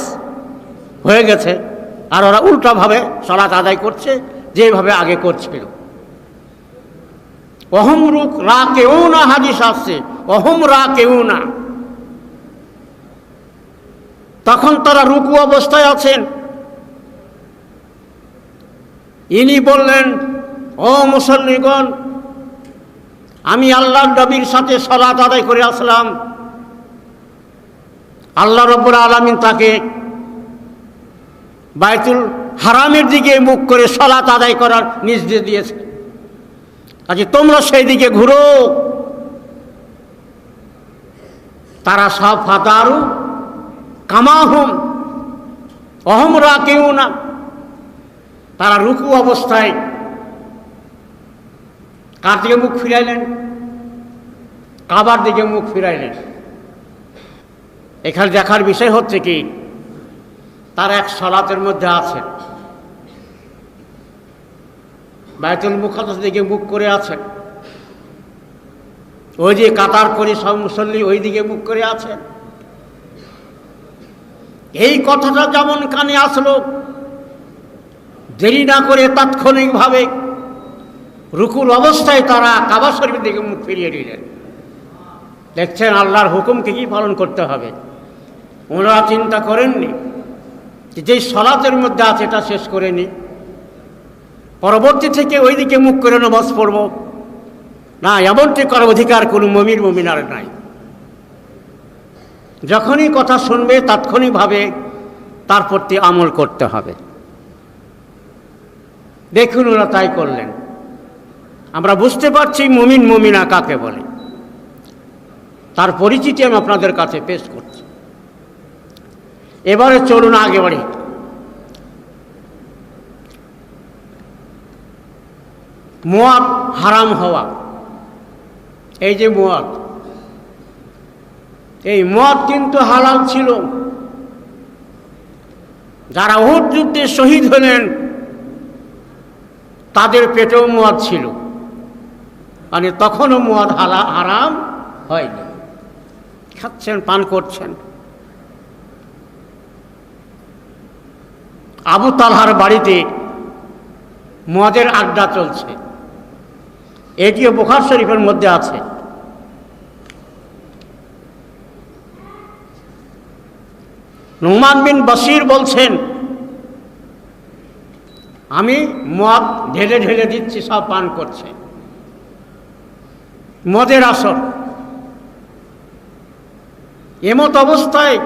হয়ে গেছে, আর ওরা উল্টাভাবে সালাত আদায় করছে যেভাবে আগে করছিল। অহমরুক রাকেউনা হাদিস আসছে, অহুম রাকিউনা, তখন তারা রুকু অবস্থায় আছেন। ইনি বললেন, ও মুসল্লিগণ, আমি আল্লাহর নবীর সাথে সালাত আদায় করে আসলাম। আল্লাহ রাব্বুল আলামিন তাকে বাইতুল হারামের দিকে মুখ করে সালাত আদায় করার নির্দেশ দিয়েছে। আজ তোমরা সেই দিকে ঘুরো। তারা সব ফাতারু কামাহুম অহম রাকিউনা, তারা রুকু অবস্থায় কার দিকে মুখ ফিরাইলেন? কাবার দিকে মুখ ফিরাইলেন। এখানে দেখার বিষয় হচ্ছে কি, তার এক সালাতের মধ্যে আছেন, বাইতুল মুকাদ্দাস দিকে মুখ করে আছেন। ওই যে কাতার করে সব মুসল্লি ওই দিকে মুখ করে আছেন। এই কথাটা যেমন কানে আসলো, দেরি না করে তাৎক্ষণিকভাবে রুকুর অবস্থায় তারা কাবা শরীফের দিকে মুখ ফিরিয়ে দিলেন। দেখছেন আল্লাহর হুকুমকে কি পালন করতে হবে। ওনারা চিন্তা করেননি যে সালাতের মধ্যে আছে এটা শেষ করে নি, পরবর্তী থেকে ওই দিকে মুখ করে নামাজ পড়ব না, এমনটি করার অধিকার কোনো মুমিন মুমিনার নাই। যখনই কথা শুনবে তাৎক্ষণিকভাবে তার প্রতি আমল করতে হবে। দেখুন ওরা তাই করলেন। আমরা বুঝতে পারছি মুমিন মুমিনা কাকে বলে, তার পরিচিতি আমি আপনাদের কাছে পেশ করছি। এবারে চলুন আগে বাড়ি। মদ হারাম হওয়া, এই যে মদ, এই মদ কিন্তু হালাল ছিল। যারা উহুদ যুদ্ধে শহীদ হলেন তাদের পেটেও মদ ছিল, মানে তখনও মদ হারাম হয়নি, খাচ্ছেন পান করছেন। আবু তালহার বাড়িতে মদের আড্ডা চলছে, এটিও বুখারী শরীফের মধ্যে আছে। নুমান বিন বশির বলছেন, আমি মদ ঢেলে ঢেলে দিচ্ছি, সব পান করছে। মদের আসর। এমত অবস্থায়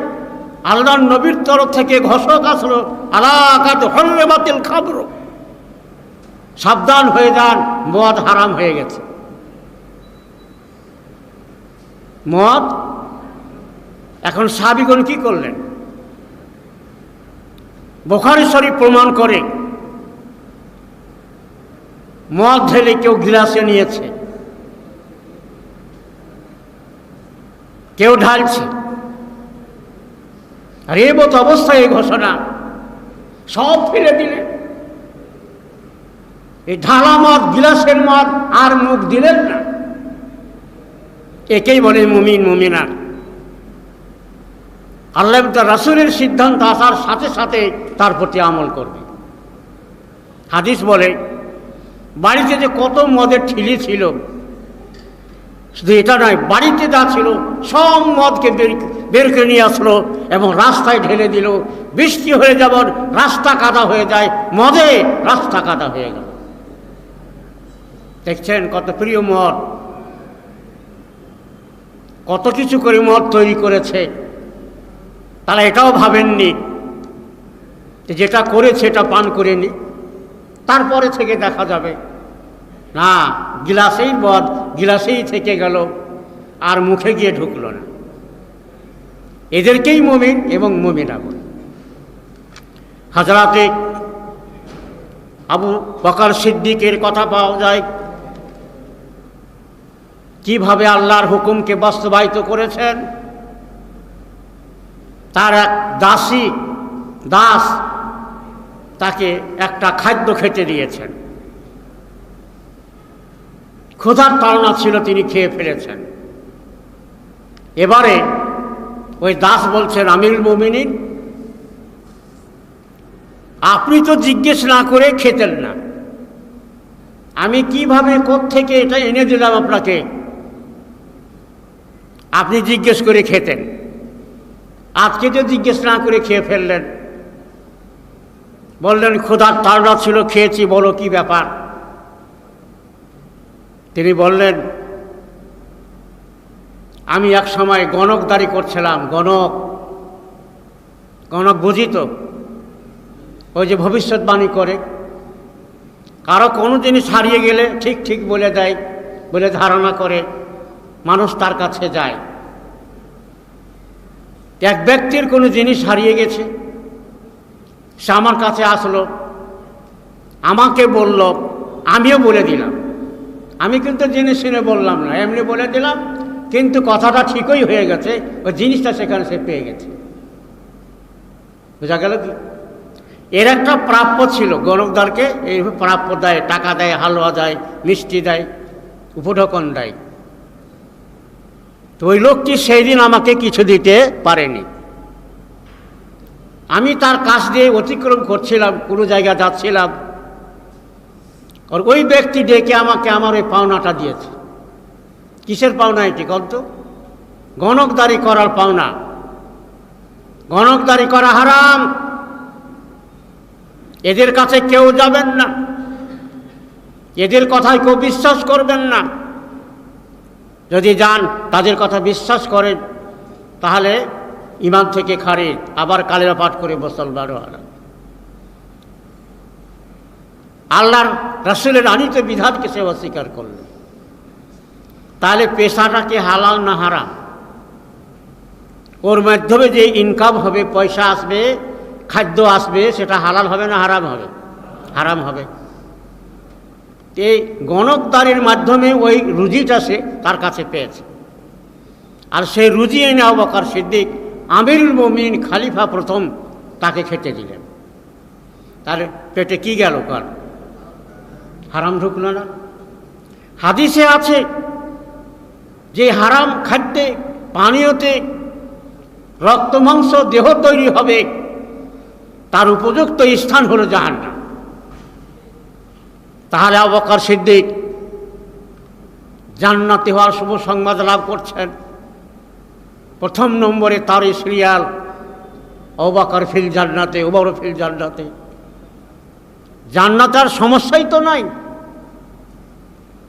আল্লাহর নবীর তরফ থেকে ঘোষক আসলো, আলাকাত হরমাতিল খামর, সাবধান হয়ে যান, মদ হারাম হয়ে গেছে। মদ এখন সাহাবীগণ কি করলেন? বুখারী শরীফ প্রমাণ করে মদ ঢেলে কেউ গিলাসে নিয়েছে, কেউ ঢালছে। আর এই মতো অবস্থায় এই ঘোষণা, সব ফেলে দিলেন। এই ঢালা মদ, গিলাসের মদ আর মুখ দিলেন না। একেই বলে মুমিন মুমিনা। আল্লাহ রাসূলের সিদ্ধান্ত আসার সাথে সাথে তার প্রতি আমল করবে। হাদিস বলে, বাড়িতে যে কত মদের ঠিলি ছিল, শুধু এটা নয়, বাড়িতে যা ছিল সব মদকে বের করে নিয়ে আসলো এবং রাস্তায় ঢেলে দিল। বৃষ্টি হয়ে যাবার রাস্তা কাদা হয়ে যায়, মদে রাস্তা কাদা হয়ে গেল। দেখছেন কত প্রিয় মদ, কত কিছু করে মদ তৈরি করেছে। তারা এটাও ভাবেননি যে যেটা করেছে এটা পান করে নি, তারপরে থেকে দেখা যাবে। না, গিলাসেই মদ গিলাসেই থেকে গেল, আর মুখে গিয়ে ঢুকলো না। এদেরকেই মুমিন এবং মুমিনা বলে। হযরতে আবু বকর সিদ্দিকের কথা পাওয়া যায়, কিভাবে আল্লাহর হুকুমকে বাস্তবায়িত করেছেন। তার এক দাস তাকে একটা খাদ্য খেতে দিয়েছেন, ক্ষুধার তাড়না ছিল, তিনি খেয়ে ফেলেছেন। এবারে ওই দাস বলছেন, আমিরুল মুমিনিন, আপনি তো জিজ্ঞেস না করে খেতেন না, আমি কিভাবে কোত্থেকে এটা এনে দিলাম আপনাকে। আপনি জিজ্ঞেস করে খেতেন, আজকে যে জিজ্ঞেস না করে খেয়ে ফেললেন। বললেন ক্ষুধার তাড়না ছিল, খেয়েছি, বলো কি ব্যাপার। তিনি বললেন, আমি এক সময় গণকদারি করছিলাম। গণক বুঝি তো, ওই যে ভবিষ্যৎবাণী করে, কারো কোনো জিনিস হারিয়ে গেলে ঠিক ঠিক বলে দেয়, বলে ধারণা করে মানুষ তার কাছে যায়। এক ব্যক্তির কোনো জিনিস হারিয়ে গেছে, সে আমার কাছে আসলো, আমাকে বলল, আমিও বলে দিলাম। আমি কিন্তু জেনে শুনে বললাম না, এমনি বলে দিলাম, কিন্তু কথাটা ঠিকই হয়ে গেছে, ওই জিনিসটা সেখানে সে পেয়ে গেছে। বোঝা গেল কি? এর একটা প্রাপ্য ছিল, গণকদারকে এইভাবে প্রাপ্য দেয়, টাকা দেয়, হালুয়া দেয়, মিষ্টি দেয়, উপঢৌকন দেয়। তো ওই লোকটি সেই দিন আমাকে কিছু দিতে পারেনি। আমি তার কাছ দিয়ে অতিক্রম করছিলাম, কোনো জায়গা যাচ্ছিলাম, আর ওই ব্যক্তি ডেকে আমাকে আমার ওই পাওনাটা দিয়েছে। কিসের পাওনা এটি কত? গণকদারি করার পাওনা। গণকদারি করা হারাম, এদের কাছে কেউ যাবেন না, এদের কথায় কেউ বিশ্বাস করবেন না। যদি যান, তাদের কথা বিশ্বাস করেন, তাহলে ইমান থেকে খারিজ, আবার কালেমা পাঠ করে মুসলমান হওয়া। আল্লাহর রাসূলের আনিত বিধানকে সে অস্বীকার করলেন। তাহলে পেশাটা কি হালাল না হারাম? ওর মাধ্যমে যে ইনকাম হবে, পয়সা আসবে, খাদ্য আসবে, সেটা হালাল হবে না হারাম হবে? হারাম হবে। এই গণকদারির মাধ্যমে ওই রুজিটা সে তার কাছে পেয়েছে, আর সেই রুজি এনে আবু বকর সিদ্দিক আমিরুল মুমিনিন খলিফা প্রথম তাকে খেতে দিলেন। তাহলে পেটে কি গেল? কার হারাম ঢুকল না? হাদিসে আছে যে হারাম খাদ্যে, পানীয়তে রক্ত মাংস দেহ তৈরি হবে, তার উপযুক্ত স্থান হলো জাহান্নাম। তাহলে আবু বকর সিদ্দিক জান্নাতি হওয়ার শুভ সংবাদ লাভ করছেন। প্রথম নম্বরে তার সিরিয়াল, আবু বকর ফিল জান্নাতে, ওমর ফিল জান্নাতে। জান্নাতের সমস্যাই তো নাই।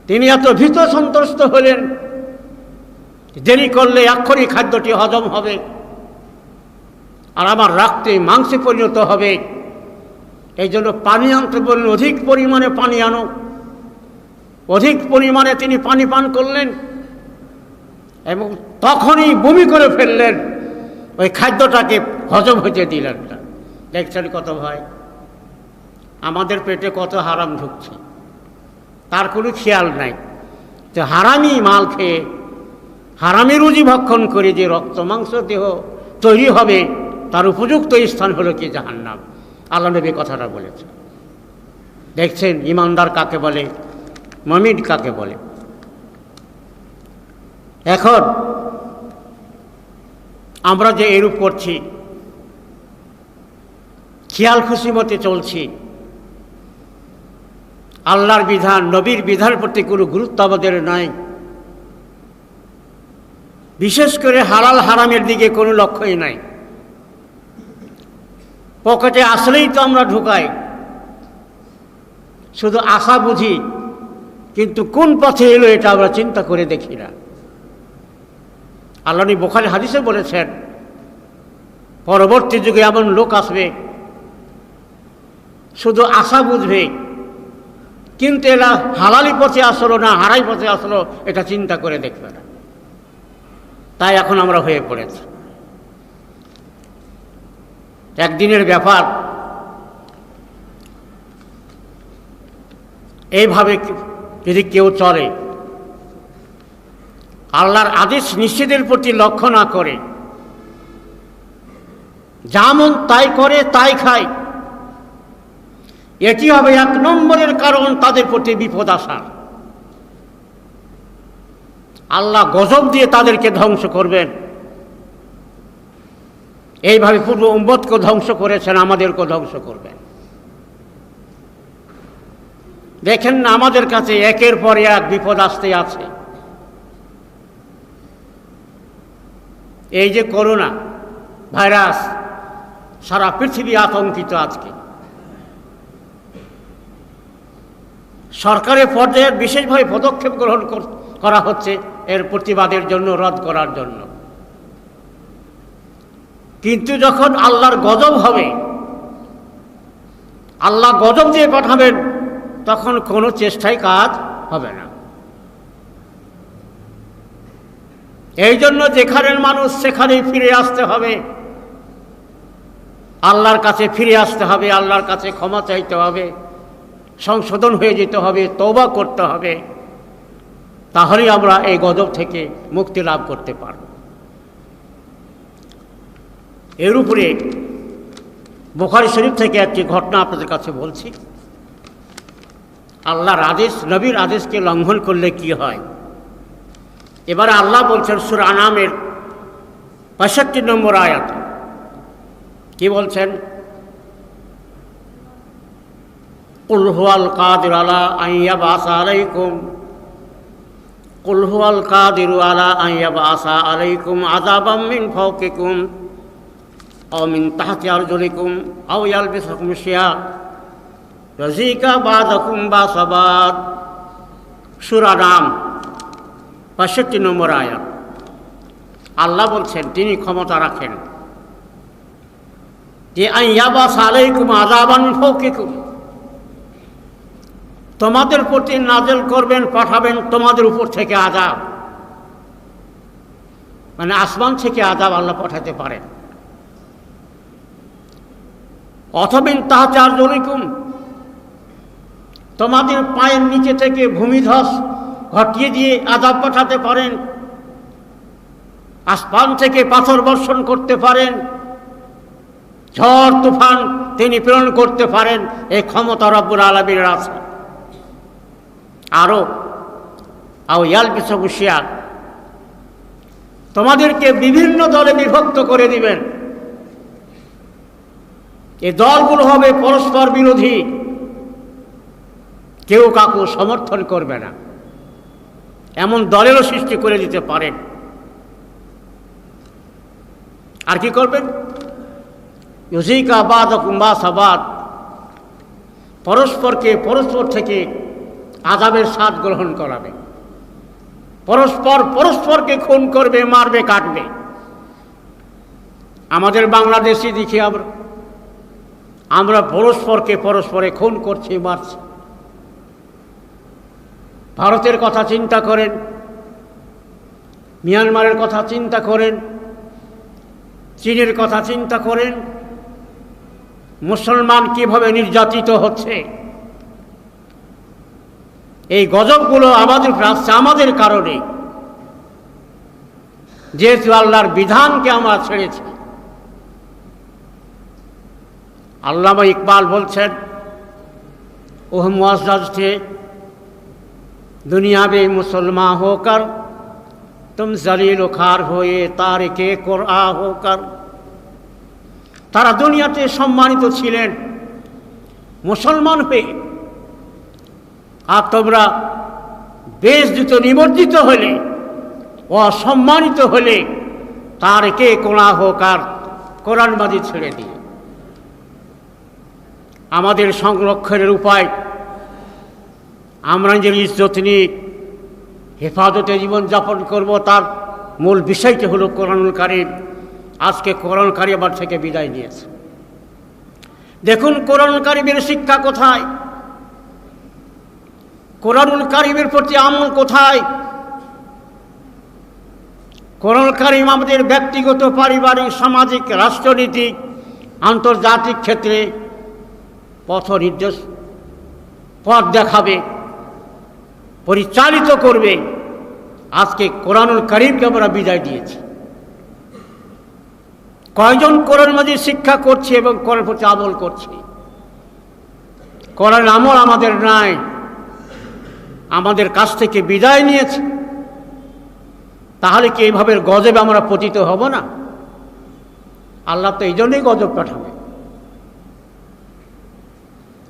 তিনি এত ভীত সন্ত্রস্ত হলেন, দেরি করলে এক্ষুনি খাদ্যটি হজম হবে, আর আমার রাখতে মাংসে পরিণত হবে। এই জন্য পানি আনতে বললেন, অধিক পরিমাণে পানি আনো। অধিক পরিমাণে তিনি পানি পান করলেন এবং তখনই বমি করে ফেললেন, ওই খাদ্যটাকে হজম হতে দিলেন না। দেখছেন কত ভয়! আমাদের পেটে কত হারাম ঢুকছে, তার কোনো খেয়াল নাই। তো হারামি মাল খেয়ে, হারামি রুজি ভক্ষণ করে যে রক্ত মাংস দেহ তৈরি হবে, তার উপযুক্ত স্থান হলো কি? জাহান্নাম। আল্লাহ নবী কথাটা বলেছে। দেখছেন ইমানদার কাকে বলে, মুমিন কাকে বলে। এখন আমরা যে এরূপ করছি, খেয়াল খুশি মতে চলছি, আল্লাহর বিধান, নবীর বিধানের প্রতি কোনো গুরুত্ব আমাদের নাই। বিশেষ করে হালাল হারামের দিকে কোনো লক্ষ্যই নাই। পকেটে আসলেই তো আমরা ঢুকাই, শুধু আশা বুঝি, কিন্তু কোন পথে এলো এটা আমরা চিন্তা করে দেখি না। আল্লাহ বুখারী হাদিসে বলেছেন, পরবর্তী যুগে এমন লোক আসবে শুধু আশা বুঝবে, কিন্তু এরা হালালি পথে আসলো না হারাই পথে আসলো এটা চিন্তা করে দেখবে না। তাই এখন আমরা হয়ে পড়েছি। একদিনের ব্যাপার, এইভাবে যদি কেউ চলে, আল্লাহর আদেশ নিষেধের প্রতি লক্ষ্য না করে, যেমন তাই করে তাই খায়, এটি হবে এক নম্বরের কারণ তাদের প্রতি বিপদ আসার। আল্লাহ গজব দিয়ে তাদেরকে ধ্বংস করবেন। এইভাবে পূর্ব উম্মতকে ধ্বংস করেছেন, আমাদেরকেও ধ্বংস করবেন। দেখেন না, আমাদের কাছে একের পর এক বিপদ আসতে আছে। এই যে করোনা ভাইরাস, সারা পৃথিবী আতঙ্কিত। আজকে সরকারের পর্যায়ে বিশেষভাবে পদক্ষেপ গ্রহণ করা হচ্ছে এর প্রতিবাদের জন্য, রদ করার জন্য। কিন্তু যখন আল্লাহর গজব হবে, আল্লাহ গজব দিয়ে পাঠাবেন, তখন কোনো চেষ্টাই কাজ হবে না। এই জন্য যেখানের মানুষ সেখানেই ফিরে আসতে হবে, আল্লাহর কাছে ফিরে আসতে হবে, আল্লাহর কাছে ক্ষমা চাইতে হবে, সংশোধন হয়ে যেতে হবে, তওবা করতে হবে। তাহলেই আমরা এই গজব থেকে মুক্তি লাভ করতে পারব। এর উপরে বুখারী শরীফ থেকে একটি ঘটনা আপনাদের কাছে বলছি। আল্লাহর আদেশ, নবীর আদেশকে লঙ্ঘন করলে কি হয়। এবারে আল্লাহ বলছেন সূরা আনামের ৬৫ নম্বর আয়াত, কি বলছেন? কুল হুয়াল কাদিরু আলা আন ইয়াবআসা আলাইকুম, কুল হুয়াল কাদিরু আলা আন ইয়াবআসা আলাইকুম আযাবাম মিন ফাওকিকুম আও মিন তাহতি আরজুলিকুম আও ইয়ালবিসাকুম শিয়াআ ইয়াযীকা বা'দাকুম বা'সা বা'দ। সূরা নাম ৬৫ নম্বর আয়াত। আল্লাহ বলছেন তিনি ক্ষমতা রাখেন যে আন ইয়াবআসা আলাইকুম আযাবান মিন ফাওকিকুম, তোমাদের প্রতি নাজেল করবেন, পাঠাবেন তোমাদের উপর থেকে আযাব, মানে আসমান থেকে আযাব আল্লাহ পাঠাতে পারেন। অথবা মিন তাহতি আরজুলিকুম, তোমাদের পায়ের নিচে থেকে ভূমিধস ঘটিয়ে দিয়ে আযাব পাঠাতে পারেন। আসমান থেকে পাথর বর্ষণ করতে পারেন, ঝড় তুফান তিনি প্রেরণ করতে পারেন। এই ক্ষমতা রব্বুল আলামিনের আছে। আরো আও ইয়ালবিসাকুম শিয়াআ, তোমাদেরকে বিভিন্ন দলে বিভক্ত করে দিবেন। এই দলগুলো হবে পরস্পর বিরোধী, কেউ কাকু সমর্থন করবে না, এমন দলেরও সৃষ্টি করে দিতে পারেন। আর কি করবেন? ইউযীকা বা'দাকুম বা'সা বা'দ, পরস্পরকে পরস্পর থেকে আযাবের স্বাদ গ্রহণ করাবে। পরস্পর পরস্পরকে খুন করবে, মারবে, কাটবে। আমাদের বাংলাদেশি দেখি আমরা পরস্পরকে পরস্পরে খুন করছি, মারছি। ভারতের কথা চিন্তা করেন, মিয়ানমারের কথা চিন্তা করেন, চীনের কথা চিন্তা করেন, মুসলমান কিভাবে নির্যাতিত হচ্ছে। এই গজবগুলো আমাদের আসছে আমাদের কারণে, যেহেতু আল্লাহর বিধানকে আমরা ছেড়েছি। আল্লামা ইকবাল বলছেন, ওহ মুআজ্জাজ थे दुनिया में मुसलमान होकर तुम जलील खार हुए तारिके कुरआन होकर। তারা দুনিয়াতে সম্মানিত ছিলেন মুসলমান হয়ে, আর তোমরা বেইজ্জত নিমজ্জিত হলে, অসম্মানিত হলে তারিকে কুরআন হোকার, কোরআনবাদী ছেড়ে দিয়ে। আমাদের সংরক্ষণের উপায়, আমরা নিজের ইজ্জত নিয়ে হেফাজতে জীবনযাপন করব, তার মূল বিষয়টি হলো কোরআনুল কারীম। আজকে কোরআনুল কারীম আমার থেকে বিদায় নিয়েছে। দেখুন কোরআনুল কারীমের শিক্ষা কোথায়, কোরআনুল কারীমের প্রতি আমল কোথায়। কোরআনুল কারীম আমাদের ব্যক্তিগত, পারিবারিক, সামাজিক, রাষ্ট্রনীতিক, আন্তর্জাতিক ক্ষেত্রে পথ নির্দেশ, পথ দেখাবে, পরিচালিত করবে। আজকে কোরআনুল কারীমকে আমরা বিদায় দিয়েছি। কয়জন কোরআন মাজিদ শিক্ষা করছে এবং কোরআন প্রতি আমল করছে? কোরআন আমল আমাদের নাই, আমাদের কাছ থেকে বিদায় নিয়েছে। তাহলে কি এইভাবে গজবে আমরা পতিত হব না? আল্লাহ তো এই জন্যই গজব পাঠাবে।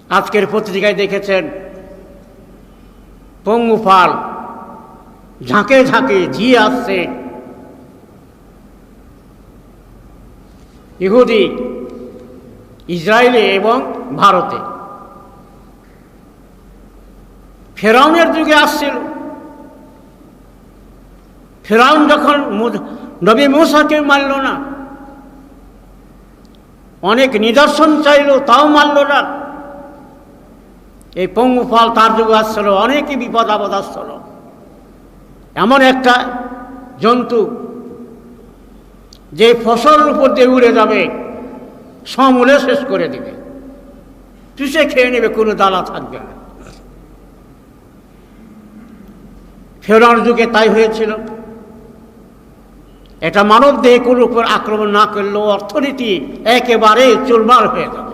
আজকের পত্রিকায় দেখেছেন পঙ্গুফাল ঝাঁকে ঝাঁকে ঝিয়ে আসছে, ইহুদি, ইসরায়েলে এবং ভারতে। ফেরাউনের যুগে আসছিল। ফেরাউন যখন নবী মূসাকে মানল না, অনেক নিদর্শন চাইল, তাও মানল না। এই পঙ্গুফল তার যুগে আসছিল, অনেকই বিপদ আপদ আসছিল। এমন একটা জন্তু যে ফসলের উপর দিয়ে উড়ে যাবে, সমূলে শেষ করে দিবে, চুষে খেয়ে নেবে, কোনো দানা থাকবে না। ফেরাউন যুগে তাই হয়েছিল। এটা মানব দেহের উপর আক্রমণ না করলেও অর্থনীতি একেবারে চুরমার হয়ে যাবে।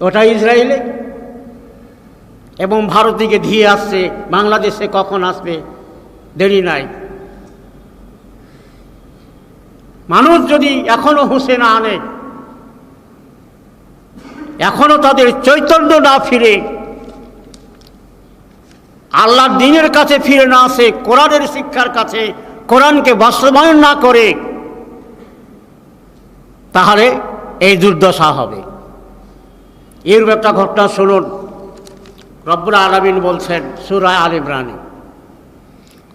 ওটা ইসরায়েলে এবং ভারত দিকে ধীরে আসছে। বাংলাদেশে কখন আসবে দেরি নাই। মানুষ যদি এখনো হুঁশে না আনে, এখনো তাদের চৈতন্য না ফিরে, আল্লাহর দ্বীনের কাছে ফিরে না আসে, কোরআনের শিক্ষার কাছে, কোরআনকে বাস্তবায়ন না করে, তাহলে এই দুর্দশা হবে। এরূপ একটা ঘটনা শুনুন। রব্বুল আলামিন বলছেন সূরা আল ইমরানে,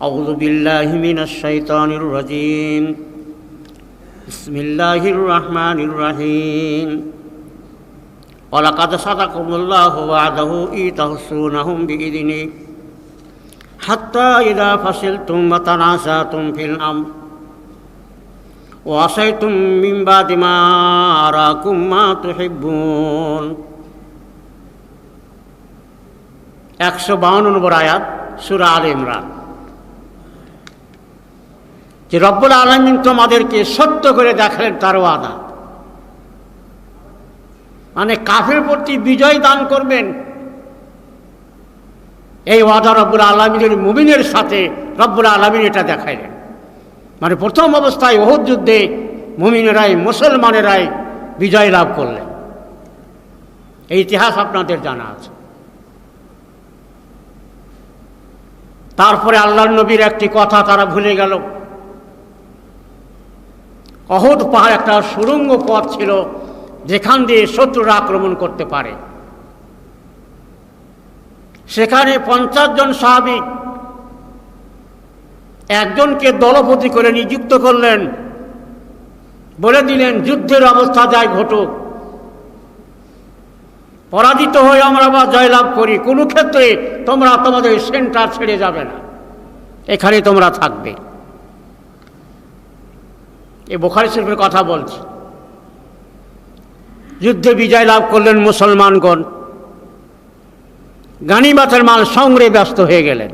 আউযু বিল্লাহি মিনাশ শাইতানির রাজীম, বিসমিল্লাহির রহমানির রহিম, ওয়ালাকাদ সাদাকাকুমুল্লাহু ওয়া'দাহু ইতাহসুনাহুম বিইذনিহি হাত্তা ইযা ফাশিলতুম ওয়া তানাযাতুম ফিল আমর ওয়া আসাইতুম মিন বাদি মা আরাকুম মা তুহিব্বুন। 152 নম্বর আয়াত, সূরা আল ইমরান। যে রব্বুল আলামিন তোমাদেরকে সত্য করে দেখালেন তার ওয়াদা, মানে কাফের প্রতি বিজয় দান করবেন, এই ওয়াদা রব্বুল আলামিনের মুমিনের সাথে রব্বুল আলামিন এটা দেখাইলেন। মানে প্রথম অবস্থায় উহুদ যুদ্ধে মুমিনেরাই, মুসলমানেরাই বিজয় লাভ করলেন। এই ইতিহাস আপনাদের জানা আছে। তারপরে আল্লাহর নবীর একটি কথা তারা ভুলে গেল। উহুদ পাহাড় একটা সুড়ঙ্গ পথ ছিল, যেখান দিয়ে শত্রুরা আক্রমণ করতে পারে। সেখানে 50 জন সাহাবী একজনকে দলপতি করে নিযুক্ত করলেন। বলে দিলেন, যুদ্ধের অবস্থা যাই ঘটুক, পরাজিত হয়ে আমরা বা জয়লাভ করি, কোনো ক্ষেত্রে তোমরা তোমাদের সেন্টার ছেড়ে যাবে না, এখানে তোমরা থাকবে। এই বুখারী শরীফের কথা বলছি। যুদ্ধে বিজয় লাভ করলেন মুসলমানগণ, গানিমাতের মাল সংগ্রহে ব্যস্ত হয়ে গেলেন।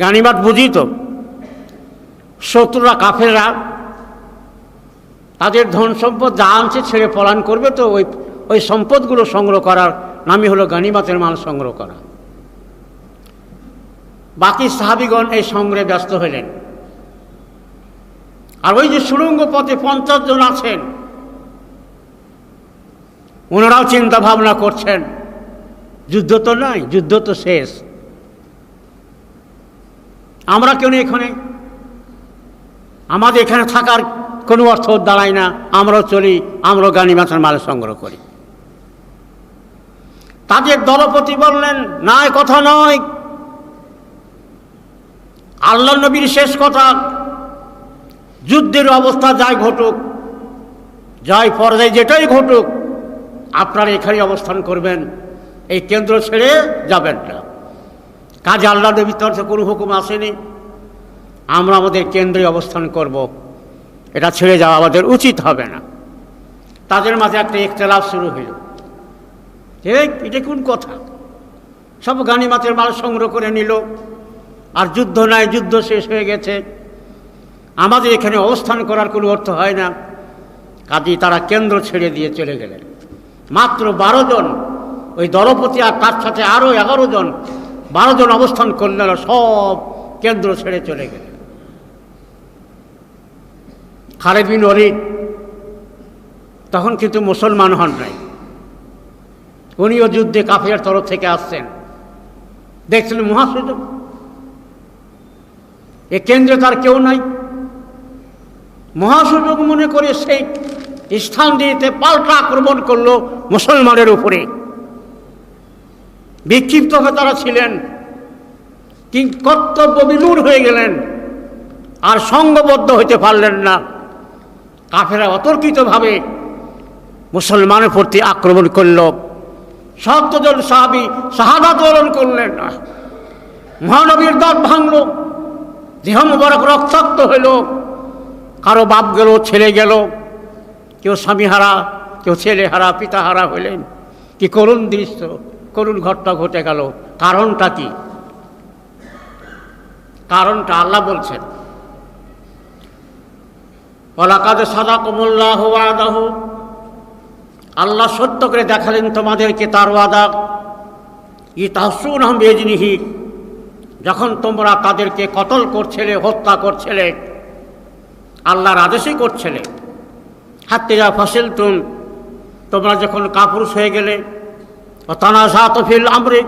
গানিমাত বুঝি তো, শত্রুরা কাফেররা তাদের ধন সম্পদ যা আনছে ছেড়ে পলায়ন করবে, তো ওই সম্পদগুলো সংগ্রহ করার নামই হলো গানিমাতের মাল সংগ্রহ করা। বাকি সাহাবীগণ এই সংগ্রহে ব্যস্ত হলেন। আর ওই যে সুড়ঙ্গ পথে 50 জন আছেন, ওনারাও চিন্তা ভাবনা করছেন, যুদ্ধ তো নাই, যুদ্ধ তো শেষ, আমরা কেউ নেই এখানে, আমাদের এখানে থাকার কোনো অর্থ দাঁড়ায় না, আমরাও চলি, আমরাও গানিমাতের মাল সংগ্রহ করি। তাদের দলপতি বললেন, না, এ কথা নয়, আল্লাহর নবীর শেষ কথা, যুদ্ধের অবস্থা যাই ঘটুক, যাই পর্যায়ে যেটাই ঘটুক, আপনারা এখানে অবস্থান করবেন, এই কেন্দ্র ছেড়ে যাবেন না। কাজে আল্লাহ নবীর তরফে কোনো হুকুম আসেনি, আমরা আমাদের কেন্দ্রে অবস্থান করব, এটা ছেড়ে যাওয়া আমাদের উচিত হবে না। তাদের মাঝে একটা ইখতিলাফ শুরু হইল, এটা কোন কথা, সব গানিমাতের মাল সংগ্রহ করে নিল, আর যুদ্ধ নাই, যুদ্ধ শেষ হয়ে গেছে, আমাদের এখানে অবস্থান করার কোনো অর্থ হয় না। কাজেই তারা কেন্দ্র ছেড়ে দিয়ে চলে গেলেন। মাত্র 12 জন, ওই দলপতি আর তার সাথে আরও 11 জন, 12 জন অবস্থান করলেন, সব কেন্দ্র ছেড়ে চলে গেলেন। খালিদ বিন ওয়ালিদ তখন কিন্তু মুসলমান হন নাই, উনিও যুদ্ধে কাফের তরফ থেকে আসছেন। দেখছিলেন মহাসুযোগ, এ কেন্দ্রে তার কেউ নাই, মহাসুযোগ মনে করে সেই স্থান দিতে পাল্টা আক্রমণ করলো মুসলমানের উপরে। বিক্ষিপ্ত হয়ে তারা ছিলেন, কর্তব্য বিমূঢ় হয়ে গেলেন, আর সঙ্গবদ্ধ হতে পারলেন না। কাফেররা অতর্কিতভাবে মুসলমানের প্রতি আক্রমণ করল। ৭০ জন সাহাবী শাহাদাত বরণ করলেন না। মহানবীর দাঁত ভাঙল, দেহ মুবারক রক্তাক্ত হইল, কারো বাপ গেল, ছেলে গেল, কেউ স্বামীহারা, কেউ ছেলেহারা, পিতাহারা হইলেন। কি করুণ দৃশ্য, করুণ ঘটনা ঘটে গেল। কারণটা কি? কারণটা আল্লাহ বলছেন, ওয়ালাকাদ সাদাকুমুল্লাহু ওয়াদাহু, আল্লাহ সত্য করে দেখালেন তোমাদেরকে তার ওয়াদা। ইতাহসুনহুম বিইজনিহি, যখন তোমরা তাদেরকে কতল করছিলে, হত্যা করছিলে, আল্লাহর আদেশই করছিলে। হাত্তা ইযা ফাসিলতুম, তোমরা যখন কাপুরুষ হয়ে গেলে, ও তানাযাতু ফিল আমরি,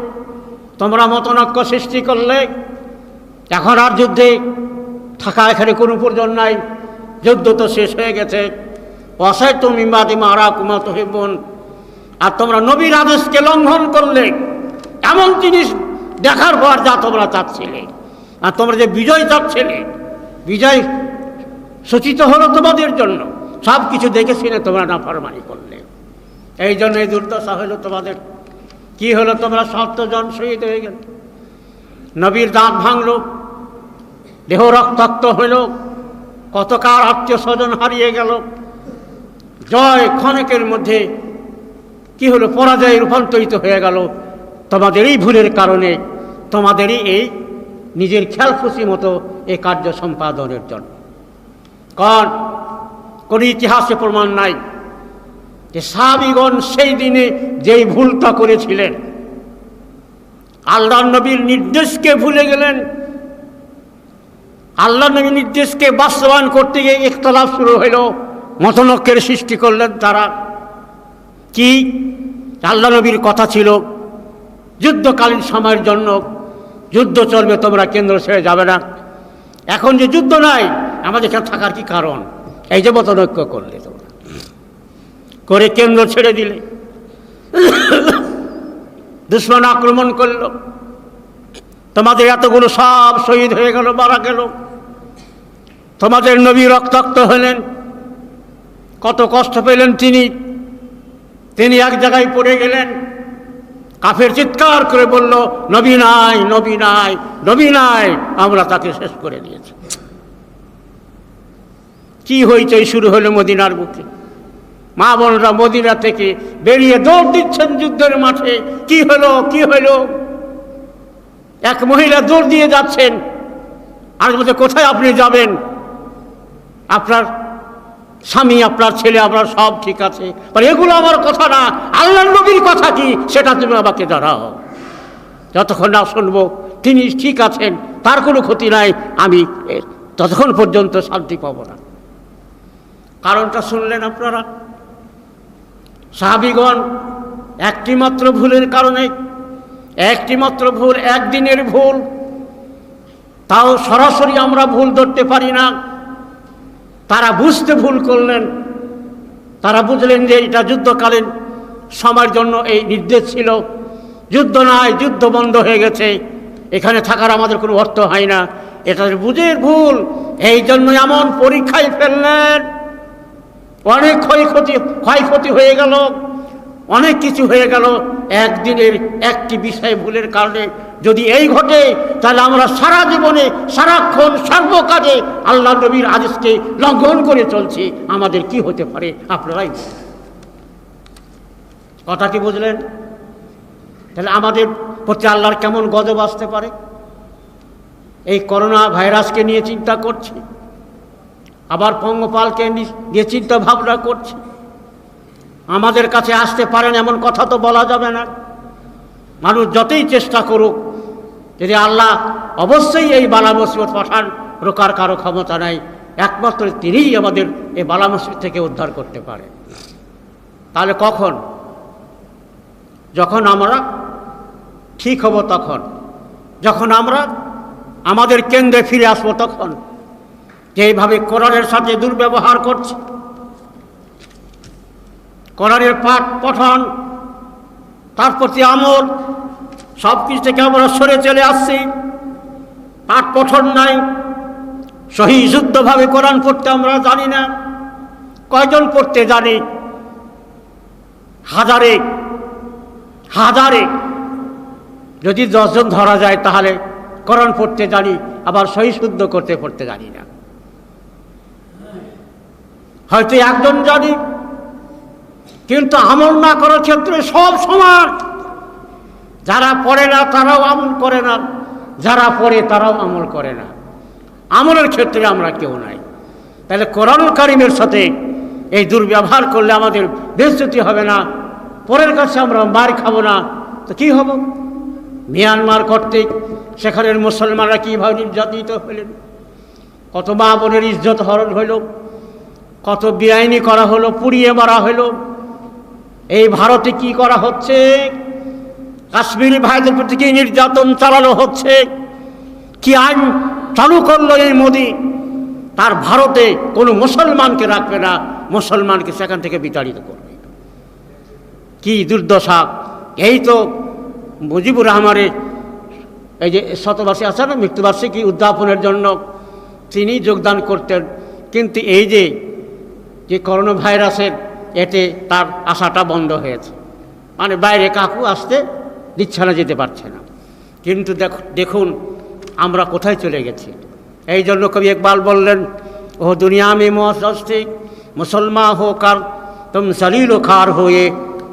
তোমরা মতনৈক্য সৃষ্টি করলে, এখন আর যুদ্ধে থাকা এখানে কোনো প্রয়োজন নাই, যুদ্ধ তো শেষ হয়ে গেছে। ওয়াসাইতুম মিন বাদি মা আরাকুম মা তুহিব্বুন, আর তোমরা নবীর আদেশকে লঙ্ঘন করলে, এমন জিনিস দেখার পর যা তোমরা চাচ্ছিলে, আর তোমরা যে বিজয় চাচ্ছিলে, বিজয় সূচিত হলো তোমাদের জন্য, সব কিছু দেখে শুনে তোমরা নাফরমানি করলে। এই জন্য এই দুর্দশা হলো তোমাদের। কি হলো? তোমরা ৭০ জন শহীদ হয়ে গেল, নবীর দাঁত ভাঙল, দেহ রক্তাক্ত হইল, কত কার আত্মীয় স্বজন হারিয়ে গেল। জয় ক্ষণিকের মধ্যে কি হলো? পরাজয়ে রূপান্তরিত হয়ে গেল। তোমাদেরই ভুলের কারণে, তোমাদেরই এই নিজের খেয়ালখুশি মতো এই কার্য সম্পাদনের জন্য। কারণ কোন ইতিহাসে প্রমাণ নাই যে সাহাবীগণ সেই দিনে যেই ভুলটা করেছিলেন, আল্লাহর নবীর নির্দেশকে ভুলে গেলেন, আল্লাহ নবীর নির্দেশকে বাস্তবায়ন করতে গিয়ে ইখতিলাফ শুরু হইল, মতনৈক্যের সৃষ্টি করলেন তারা। কি? আল্লাহ নবীর কথা ছিল যুদ্ধকালীন সময়ের জন্য যুদ্ধ চলবে, তোমরা কেন্দ্র ছেড়ে যাবে না। এখন যে যুদ্ধ নাই, আমাদের এখানে থাকার কি কারণ? এই যে মতনৈক্য করলে, তোমরা করে কেন্দ্র ছেড়ে দিলে, দুশমন আক্রমণ করল, তোমাদের এতগুলো সব শহীদ হয়ে গেল, মারা গেল, তোমাদের নবী রক্তাক্ত হলেন, কত কষ্ট পেলেন তিনি এক জায়গায় পড়ে গেলেন। কাফের চিৎকার করে বলল, নবী নাই, নবী নাই, নবী নাই, আমরা তাকে শেষ করে দিয়েছি। কি হইচই শুরু হলো মদিনার বুকে। মা বোনরা মদিনা থেকে বেরিয়ে দৌড় দিচ্ছেন যুদ্ধের মাঠে। কি হলো, কি হলো? এক মহিলা দৌড় দিয়ে যাচ্ছেন, আর বলছে, কোথায় আপনি যাবেন? আপনার স্বামী, আপনার ছেলে, আপনার সব ঠিক আছে। এগুলো আমার কথা না, আল্লাহর নবীর কথা কি সেটা তুমি আমাকে জানাও। যতক্ষণ না শুনবো তিনি ঠিক আছেন, তার কোনো ক্ষতি নাই, আমি ততক্ষণ পর্যন্ত শান্তি পাবো না। কারণটা শুনলেন আপনারা? সাহাবীগণ একটিমাত্র ভুলের কারণে, একটিমাত্র ভুল, একদিনের ভুল, তাও সরাসরি আমরা ভুল ধরতে পারি না। তারা বুঝতে ভুল করলেন, তারা বুঝলেন যে এটা যুদ্ধকালীন সময়ের জন্য এই নির্দেশ ছিল, যুদ্ধ নাই, যুদ্ধ বন্ধ হয়ে গেছে, এখানে থাকার আমাদের কোনো অর্থ হয় না। এটা বুঝের ভুল, এই জন্য এমন পরীক্ষায় ফেললেন, অনেক ক্ষয়ক্ষতি হয়ে গেল, অনেক কিছু হয়ে গেল একদিনের একটি বিষয় ভুলের কারণে। যদি এই ঘটে, তাহলে আমরা সারা জীবনে সারাক্ষণ সর্বকাজে আল্লাহ নবীর আদেশকে লঙ্ঘন করে চলছি, আমাদের কি হতে পারে আপনারাই কথা কি বুঝলেন? তাহলে আমাদের প্রতি আল্লাহর কেমন গজব আসতে পারে? এই করোনা ভাইরাসকে নিয়ে চিন্তা করছি, আবার পঙ্গপালকে নিয়ে চিন্তা ভাবনা করছি। আমাদের কাছে আসতে পারেন এমন কথা তো বলা যাবে না। মানুষ যতই চেষ্টা করুক, যদি আল্লাহ অবশ্যই এই বালা মুসিবত পাঠান, রোকার কারো ক্ষমতা নাই, একমাত্র তিনিই আমাদের এই বালা মুসিবত থেকে উদ্ধার করতে পারে। তাহলে কখন? যখন আমরা ঠিক হব, তখন, যখন আমরা আমাদের কেন্দ্রে ফিরে আসবো, তখন যে এইভাবে কোরআনের সাথে দুর্ব্যবহার করছে, কোরআনের পাঠ পঠন, তার প্রতি আমল, সব কিছু থেকে আমরা সরে চলে আসছি। পাঠ পঠন নাই, সহিশুদ্ধভাবে কোরআন পড়তে আমরা জানি না। কয়জন পড়তে জানি? হাজারে হাজারে যদি 10 জন ধরা যায় তাহলে কোরআন পড়তে জানি, আবার সহিশুদ্ধ করতে পড়তে জানি না। হয়তো একজন জানি, কিন্তু আমল না করার ক্ষেত্রে সব সমান। যারা পড়ে না তারাও আমল করে না, যারা পড়ে তারাও আমল করে না। আমলের ক্ষেত্রে আমরা কেউ নাই। তাহলে কোরআনুল কারীমের সাথে এই দুর্ব্যবহার করলে আমাদের বেইজ্জতি হবে না, পরের কাছে আমরা মার খাবো না, তো কি হব? মিয়ানমার কর্তৃক সেখানের মুসলমানরা কীভাবে নির্যাতিত হলেন, কত মা বোনের ইজ্জত হরণ হইল, কত বেআইনি করা হলো, পুড়িয়ে মারা হইল। এই ভারতে কি করা হচ্ছে? কাশ্মীরি ভাইদের প্রতি কি নির্যাতন চালানো হচ্ছে? কি আইন চালু করলো এই মোদি? তার ভারতে কোনো মুসলমানকে রাখবে না, মুসলমানকে সেখান থেকে বিতাড়িত করবে। কি দুর্দশা! এই তো মুজিবুর রহমানের এই যে শতবার্ষিকী আছে না, মৃত্যুবার্ষিকী উদ্যাপনের জন্য তিনি যোগদান করতেন, কিন্তু এই যে করোনা ভাইরাসের এতে তার আশাটা বন্ধ হয়েছে। মানে বাইরে কাকু আসতে দিচ্ছে না, যেতে পারছে না। কিন্তু দেখুন আমরা কোথায় চলে গেছি। এই জন্য কবি ইকবাল বললেন, ও দুনিয়া মে মৌসে মুসলমান হো কার তুম সলিল খার হয়ে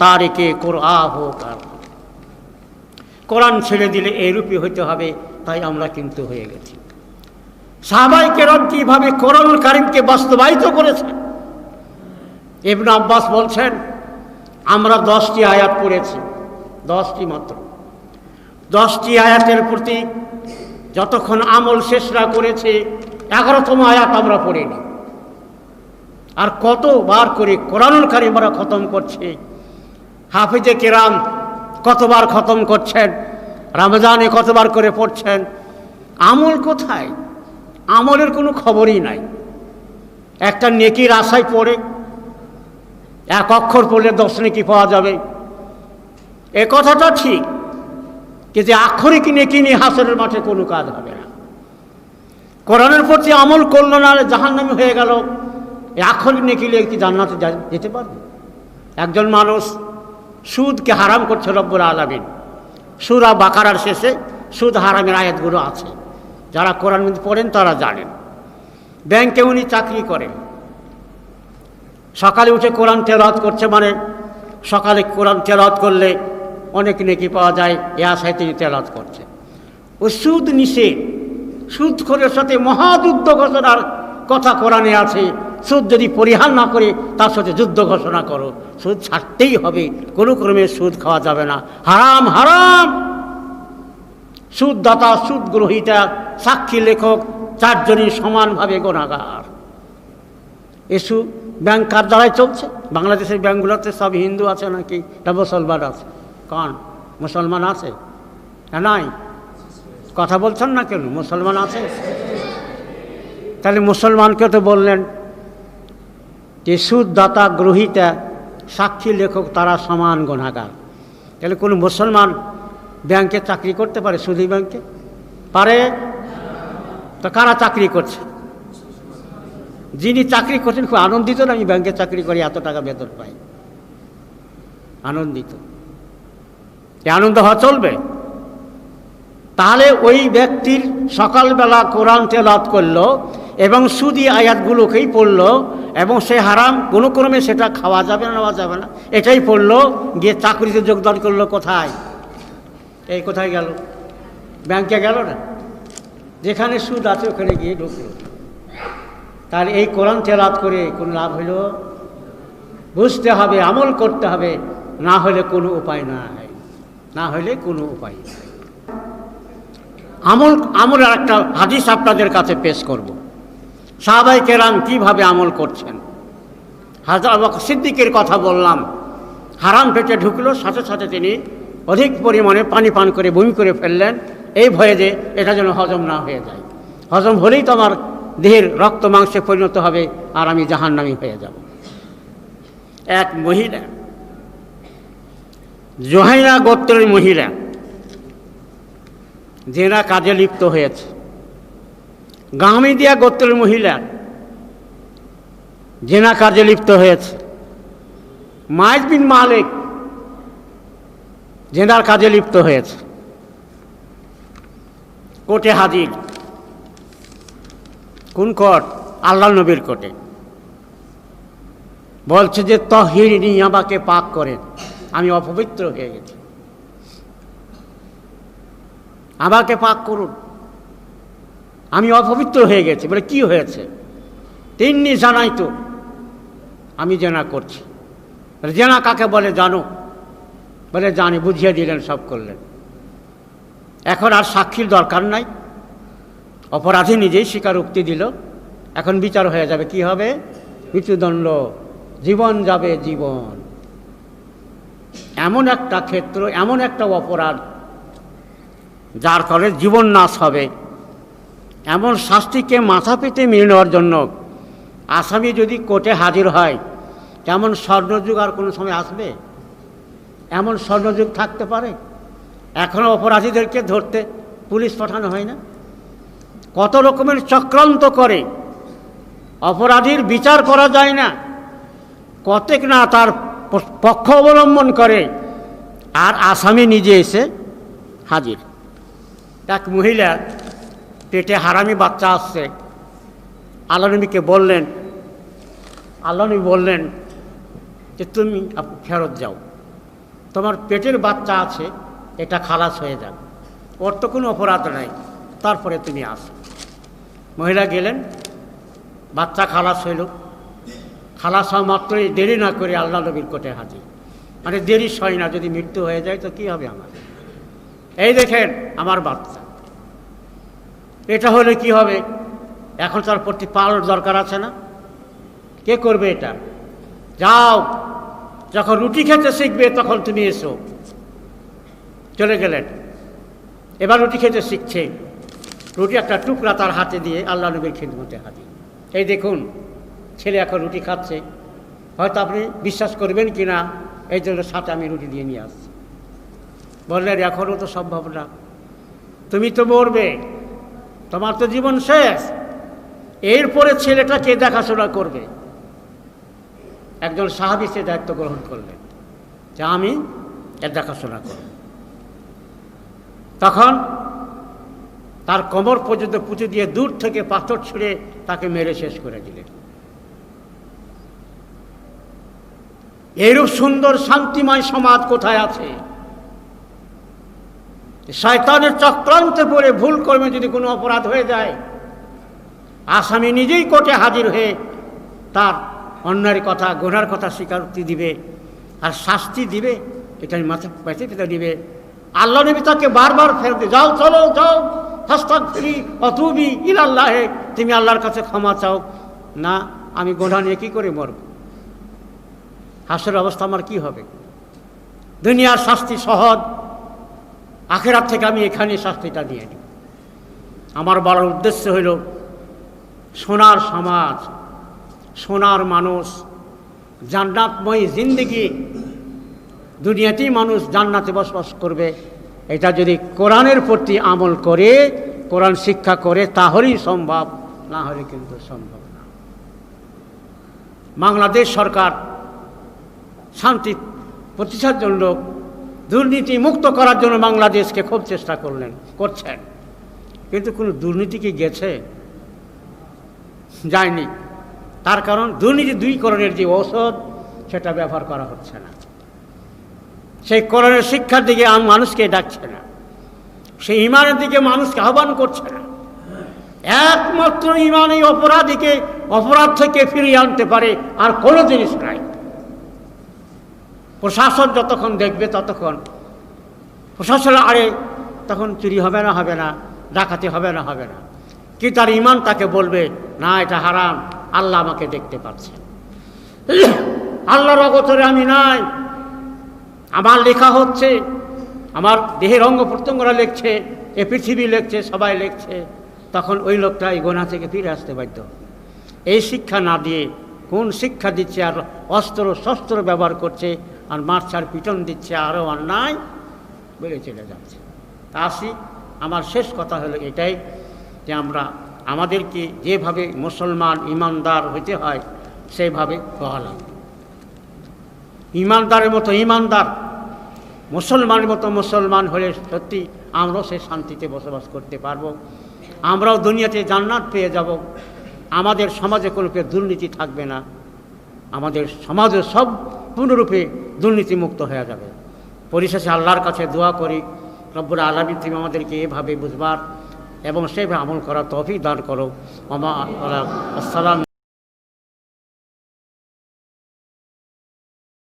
তারিকে কোরআ হো কার। কোরআন ছেড়ে দিলে এইরূপই হইতে হবে, তাই আমরা কিন্তু হয়ে গেছি। সাহাবায়ে কেরাম কিভাবে কোরআনুল কারীমকে বাস্তবায়িত করেছেন। ইবনে আব্বাস বলছেন, আমরা 10টি আয়াত পড়েছি, 10টি মাত্র। 10টি আয়াতের প্রতি যতক্ষণ আমল শেষ না করেছে 11তম আয়াত আমরা পড়িনি। আর কতবার করে কোরআনুল কারীম আমরা খতম করছি। হাফিজে কেরাম কতবার খতম করছেন, রমজানে কতবার করে পড়ছেন। আমল কোথায়? আমলের কোনো খবরই নাই। একটা নেকির আশায় পড়ে, 1 অক্ষর পড়লে 10 নেকি পাওয়া যাবে, এ কথাটা ঠিক, কিন্তু আক্ষরিক নেকি নিয়ে হাসরের মাঠে কোনো কাজ হবে না। কোরআনের প্রতি আমল করলো না, জাহান্নামী হয়ে গেল। এই আক্ষরিক নেকি নিয়ে কি জান্নাতে যেতে পারবে? একজন মানুষ সুদকে হারাম করছে রব্বুল আলামিন। সূরা বাকারার শেষে সুদ হারামের আয়াতগুলো আছে, যারা কোরআন পড়েন তারা জানেন। ব্যাংকে উনি চাকরি করেন, সকালে উঠে কোরআন তেলাওয়াত করছে, মানে সকালে কোরআন তেলাওয়াত করলে অনেক নেকি পাওয়া যায়, এ আশায় তিনি তেলাওয়াত করছেন। ওই সুদ নিষেধ, সুদখোরের সাথে মহাযুদ্ধ ঘোষণার কথা কোরআনে আছে। সুদ যদি পরিহার না করে তার সাথে যুদ্ধ ঘোষণা করো। সুদ ছাড়তেই হবে, কোনো ক্রমে সুদ খাওয়া যাবে না, হারাম হারাম। সুদদাতা, সুদ গ্রহীতা, সাক্ষী, লেখক 4 জনই সমানভাবে গুনাহগার। এসু ব্যাংক কার দ্বারাই চলছে? বাংলাদেশের ব্যাংকগুলোতে সব হিন্দু আছে নাকি না মুসলমান আছে? কারণ মুসলমান আছে না? নাই। কথা বলছেন না কেন? মুসলমান আছে। তাহলে মুসলমানকে তো বললেন যে সুদদাতা, গ্রহীতা, সাক্ষী, লেখক তারা সমান গুনাহগার। তাহলে কোনো মুসলমান ব্যাংকে চাকরি করতে পারে? সুদী ব্যাংকে পারে? তো কারা চাকরি করছে? যিনি চাকরি করছেন খুব আনন্দিত না, আমি ব্যাংকে চাকরি করি, এত টাকা বেতন পাই, আনন্দিত। এই আনন্দ হওয়া চলবে? তাহলে ওই ব্যক্তির সকালবেলা কোরআন তেলাওয়াত করলো এবং সুদী আয়াতগুলোকেই পড়লো, এবং সে হারাম কোনো ক্রমে সেটা খাওয়া যাবে না, নেওয়া যাবে না, এটাই পড়লো, গিয়ে চাকরিতে যোগদান করলো। কোথায়? এই কোথায় গেল? ব্যাংকে গেল না, যেখানে সুদ আছে ওখানে গিয়ে ঢুকলো। তাহলে এই কোরআন তেলাওয়াত করে কোনো লাভ হইল? বুঝতে হবে, আমল করতে হবে, না হলে কোনো উপায় নাই, না হলে কোনো উপায় নাই। আমলের একটা হাদিস আপনাদের কাছে পেশ করব। সাহাবায়ে কেরাম কীভাবে আমল করছেন। হযরত আবু বকর সিদ্দিকের কথা বললাম, হারাম পেটে ঢুকলো, সাথে সাথে তিনি অধিক পরিমাণে পানি পান করে বমি করে ফেললেন, এই ভয়ে যে এটা যেন হজম না হয়ে যায়। হজম হলেই তো আমার দেহের রক্ত মাংসে পরিণত হবে, আর আমি জাহান্নামী হয়ে যাব। এক মহিলা, জোহাইনা গোত্রের মহিলা, জেনা কাজে লিপ্ত হয়েছে। গামিদিয়া গোত্রের মহিলা জেনা কাজে লিপ্ত হয়েছে। মাইজ বিন মালিক জেনার কাজে লিপ্ত হয়েছে। কোর্টে হাজির। কোন কোর্ট? আল্লাহ নবীর কোর্টে। বলছে যে তহিরিনী, আমাকে পাক করেন, আমি অপবিত্র হয়ে গেছি, আমাকে পাক করুন, আমি অপবিত্র হয়ে গেছি। বলে কি হয়েছে? তিন্নি জানাই তো, আমি জেনা করছি। বলে জেনা কাকে বলে জানো? বলে জানি। বুঝিয়ে দিলেন, সব করলেন। এখন আর সাক্ষীর দরকার নাই, অপরাধী নিজেই স্বীকারোক্তি দিল। এখন বিচার হয়ে যাবে। কি হবে? মৃত্যুদণ্ড, জীবন যাবে, জীবন। এমন একটা ক্ষেত্র, এমন একটা অপরাধ যার ফলে জীবন নাশ হবে, এমন শাস্তিকে মাথা পেতে মেনে নেওয়ার জন্য আসামি যদি কোর্টে হাজির হয়, তেমন স্বর্ণযুগ আর কোনো সময় আসবে? এমন স্বর্ণযুগ থাকতে পারে? এখনও অপরাধীদেরকে ধরতে পুলিশ পাঠানো হয় না? কত রকমের চক্রান্ত করে অপরাধীর বিচার করা যায় না, কতক না তার পক্ষ অবলম্বন করে, আর আসামি নিজে এসে হাজির। এক মহিলা পেটে হারামি বাচ্চা আসছে, আল্লাহ নবীকে বললেন, আল্লাহ নবী বললেন যে তুমি ফেরত যাও, তোমার পেটের বাচ্চা আছে, এটা খালাস হয়ে যাবে, ওর তো কোনো অপরাধ নাই, তারপরে তুমি আসো। মহিলা গেলেন, বাচ্চা খালাস হইল। খালাস হওয়া মাত্রই দেরি না করে আল্লাহ নবীর কোর্টে হাজির। মানে দেরি সয় না, যদি মৃত্যু হয়ে যায় তো কি হবে আমার? এই দেখেন আমার বাচ্চা, এটা হলে কি হবে? এখন তার প্রতি পালন দরকার আছে না? কে করবে এটা? যাও, যখন রুটি খেতে শিখবে তখন তুমি এসো। চলে গেলেন। এবার রুটি খেতে শিখছে, রুটি একটা টুকরা তার হাতে দিয়ে আল্লাহ নবীর খিদমতে হাজির। এই দেখুন, ছেলে এখন রুটি খাচ্ছে, হয়তো আপনি বিশ্বাস করবেন কি না, এই জন্য সাথে আমি রুটি দিয়ে নিয়ে আসছি। বললেন এখনও তো সম্ভব না, তুমি তো মরবে, তোমার তো জীবন শেষ, এরপরে ছেলেটা কে দেখাশোনা করবে? একজন সাহাবী সে দায়িত্ব গ্রহণ করলেন যে আমি এর দেখাশোনা করব। তখন তার কোমর পর্যন্ত পুঁতে দিয়ে দূর থেকে পাথর ছুঁড়ে তাকে মেরে শেষ করে দিলেন। এইরূপ সুন্দর শান্তিময় সমাজ কোথায় আছে? শয়তানের চক্রান্তে পড়ে ভুল কর্মে যদি কোনো অপরাধ হয়ে যায়, আসামি নিজেই কোর্টে হাজির হয়ে তার অন্যায়ের কথা, গুনার কথা স্বীকারোক্তি দিবে আর শাস্তি দিবে, এটা মাথা পেতে পেতে দিবে। আল্লাহ নবী তাকে বারবার ফেরত, যাও, চলো, যাও, ফাস্তাগফিরি ওয়াতুবি ইলাল্লাহ, তুমি আল্লাহর কাছে ক্ষমা চাও। না, আমি গুনাহ নিয়ে কী করে মরব? হাসরের অবস্থা আমার কি হবে? দুনিয়ার শাস্তি সহজ, আখিরাত থেকে আমি এখানে শাস্তিটা দিয়ে নিই। আমার বলার উদ্দেশ্য হইল সোনার সমাজ, সোনার মানুষ, জান্নাতময় জিন্দেগি, দুনিয়াতেই মানুষ জান্নাতে বসবাস করবে। এটা যদি কোরআনের প্রতি আমল করে, কোরআন শিক্ষা করে, তাহলেই সম্ভব, না হলে কিন্তু সম্ভব না। বাংলাদেশ সরকার শান্তি প্রতিষ্ঠার জন্য, দুর্নীতি মুক্ত করার জন্য বাংলাদেশকে খুব চেষ্টা করছেন, কিন্তু কোনো দুর্নীতি কি গেছে? যায়নি। তার কারণ দুর্নীতি দূরীকরণের যে ঔষধ, সেটা ব্যবহার করা হচ্ছে না। সেই কোরআনের শিক্ষার দিকে মানুষকে ডাকছে না, সেই ইমানের দিকে মানুষকে আহ্বান করছে না। একমাত্র ইমান এই অপরাধীকে অপরাধ থেকে ফিরিয়ে আনতে পারে, আর কোনো জিনিস নাই। প্রশাসন যতক্ষণ দেখবে ততক্ষণ প্রশাসন আরে তখন চুরি হবে না, হবে না, ডাকাতি হবে না, হবে না। কি তার ইমান তাকে বলবে না, এটা হারাম, আল্লাহ আমাকে দেখতে পাচ্ছে, আল্লাহর অগোচরে আমি নাই, আমার লেখা হচ্ছে, আমার দেহের অঙ্গ প্রত্যঙ্গরা লিখছে, এ পৃথিবী লিখছে, সবাই লিখছে, তখন ওই লোকটা এই গোনা থেকে ফিরে আসতে বাধ্য। এই শিক্ষা না দিয়ে কোন শিক্ষা দিচ্ছে, আর অস্ত্র শস্ত্র ব্যবহার করছে, আর মারছার পিটন দিচ্ছে, আরও অন্যায় বেড়ে চলে যাচ্ছে। তা আসি, আমার শেষ কথা হলো এটাই যে আমাদেরকে যেভাবে মুসলমান ইমানদার হতে হয় সেইভাবে হওয়া লাগবে। ইমানদারের মতো ইমানদার, মুসলমানের মতো মুসলমান হলে সত্যি আমরাও সেই শান্তিতে বসবাস করতে পারবো, আমরাও দুনিয়াতে জান্নাত পেয়ে যাব, আমাদের সমাজে কোনো দুর্নীতি থাকবে না, আমাদের সমাজে সব পূর্ণরূপে দুর্নীতিমুক্ত হয়ে যাবে। পরিশেষে আল্লাহর কাছে দোয়া করি, রব্বুল আলামিন তুমি আমাদেরকে এভাবে বুঝবার এবং সেভাবে আমল করার তৌফিক দান করো। আসসালাম।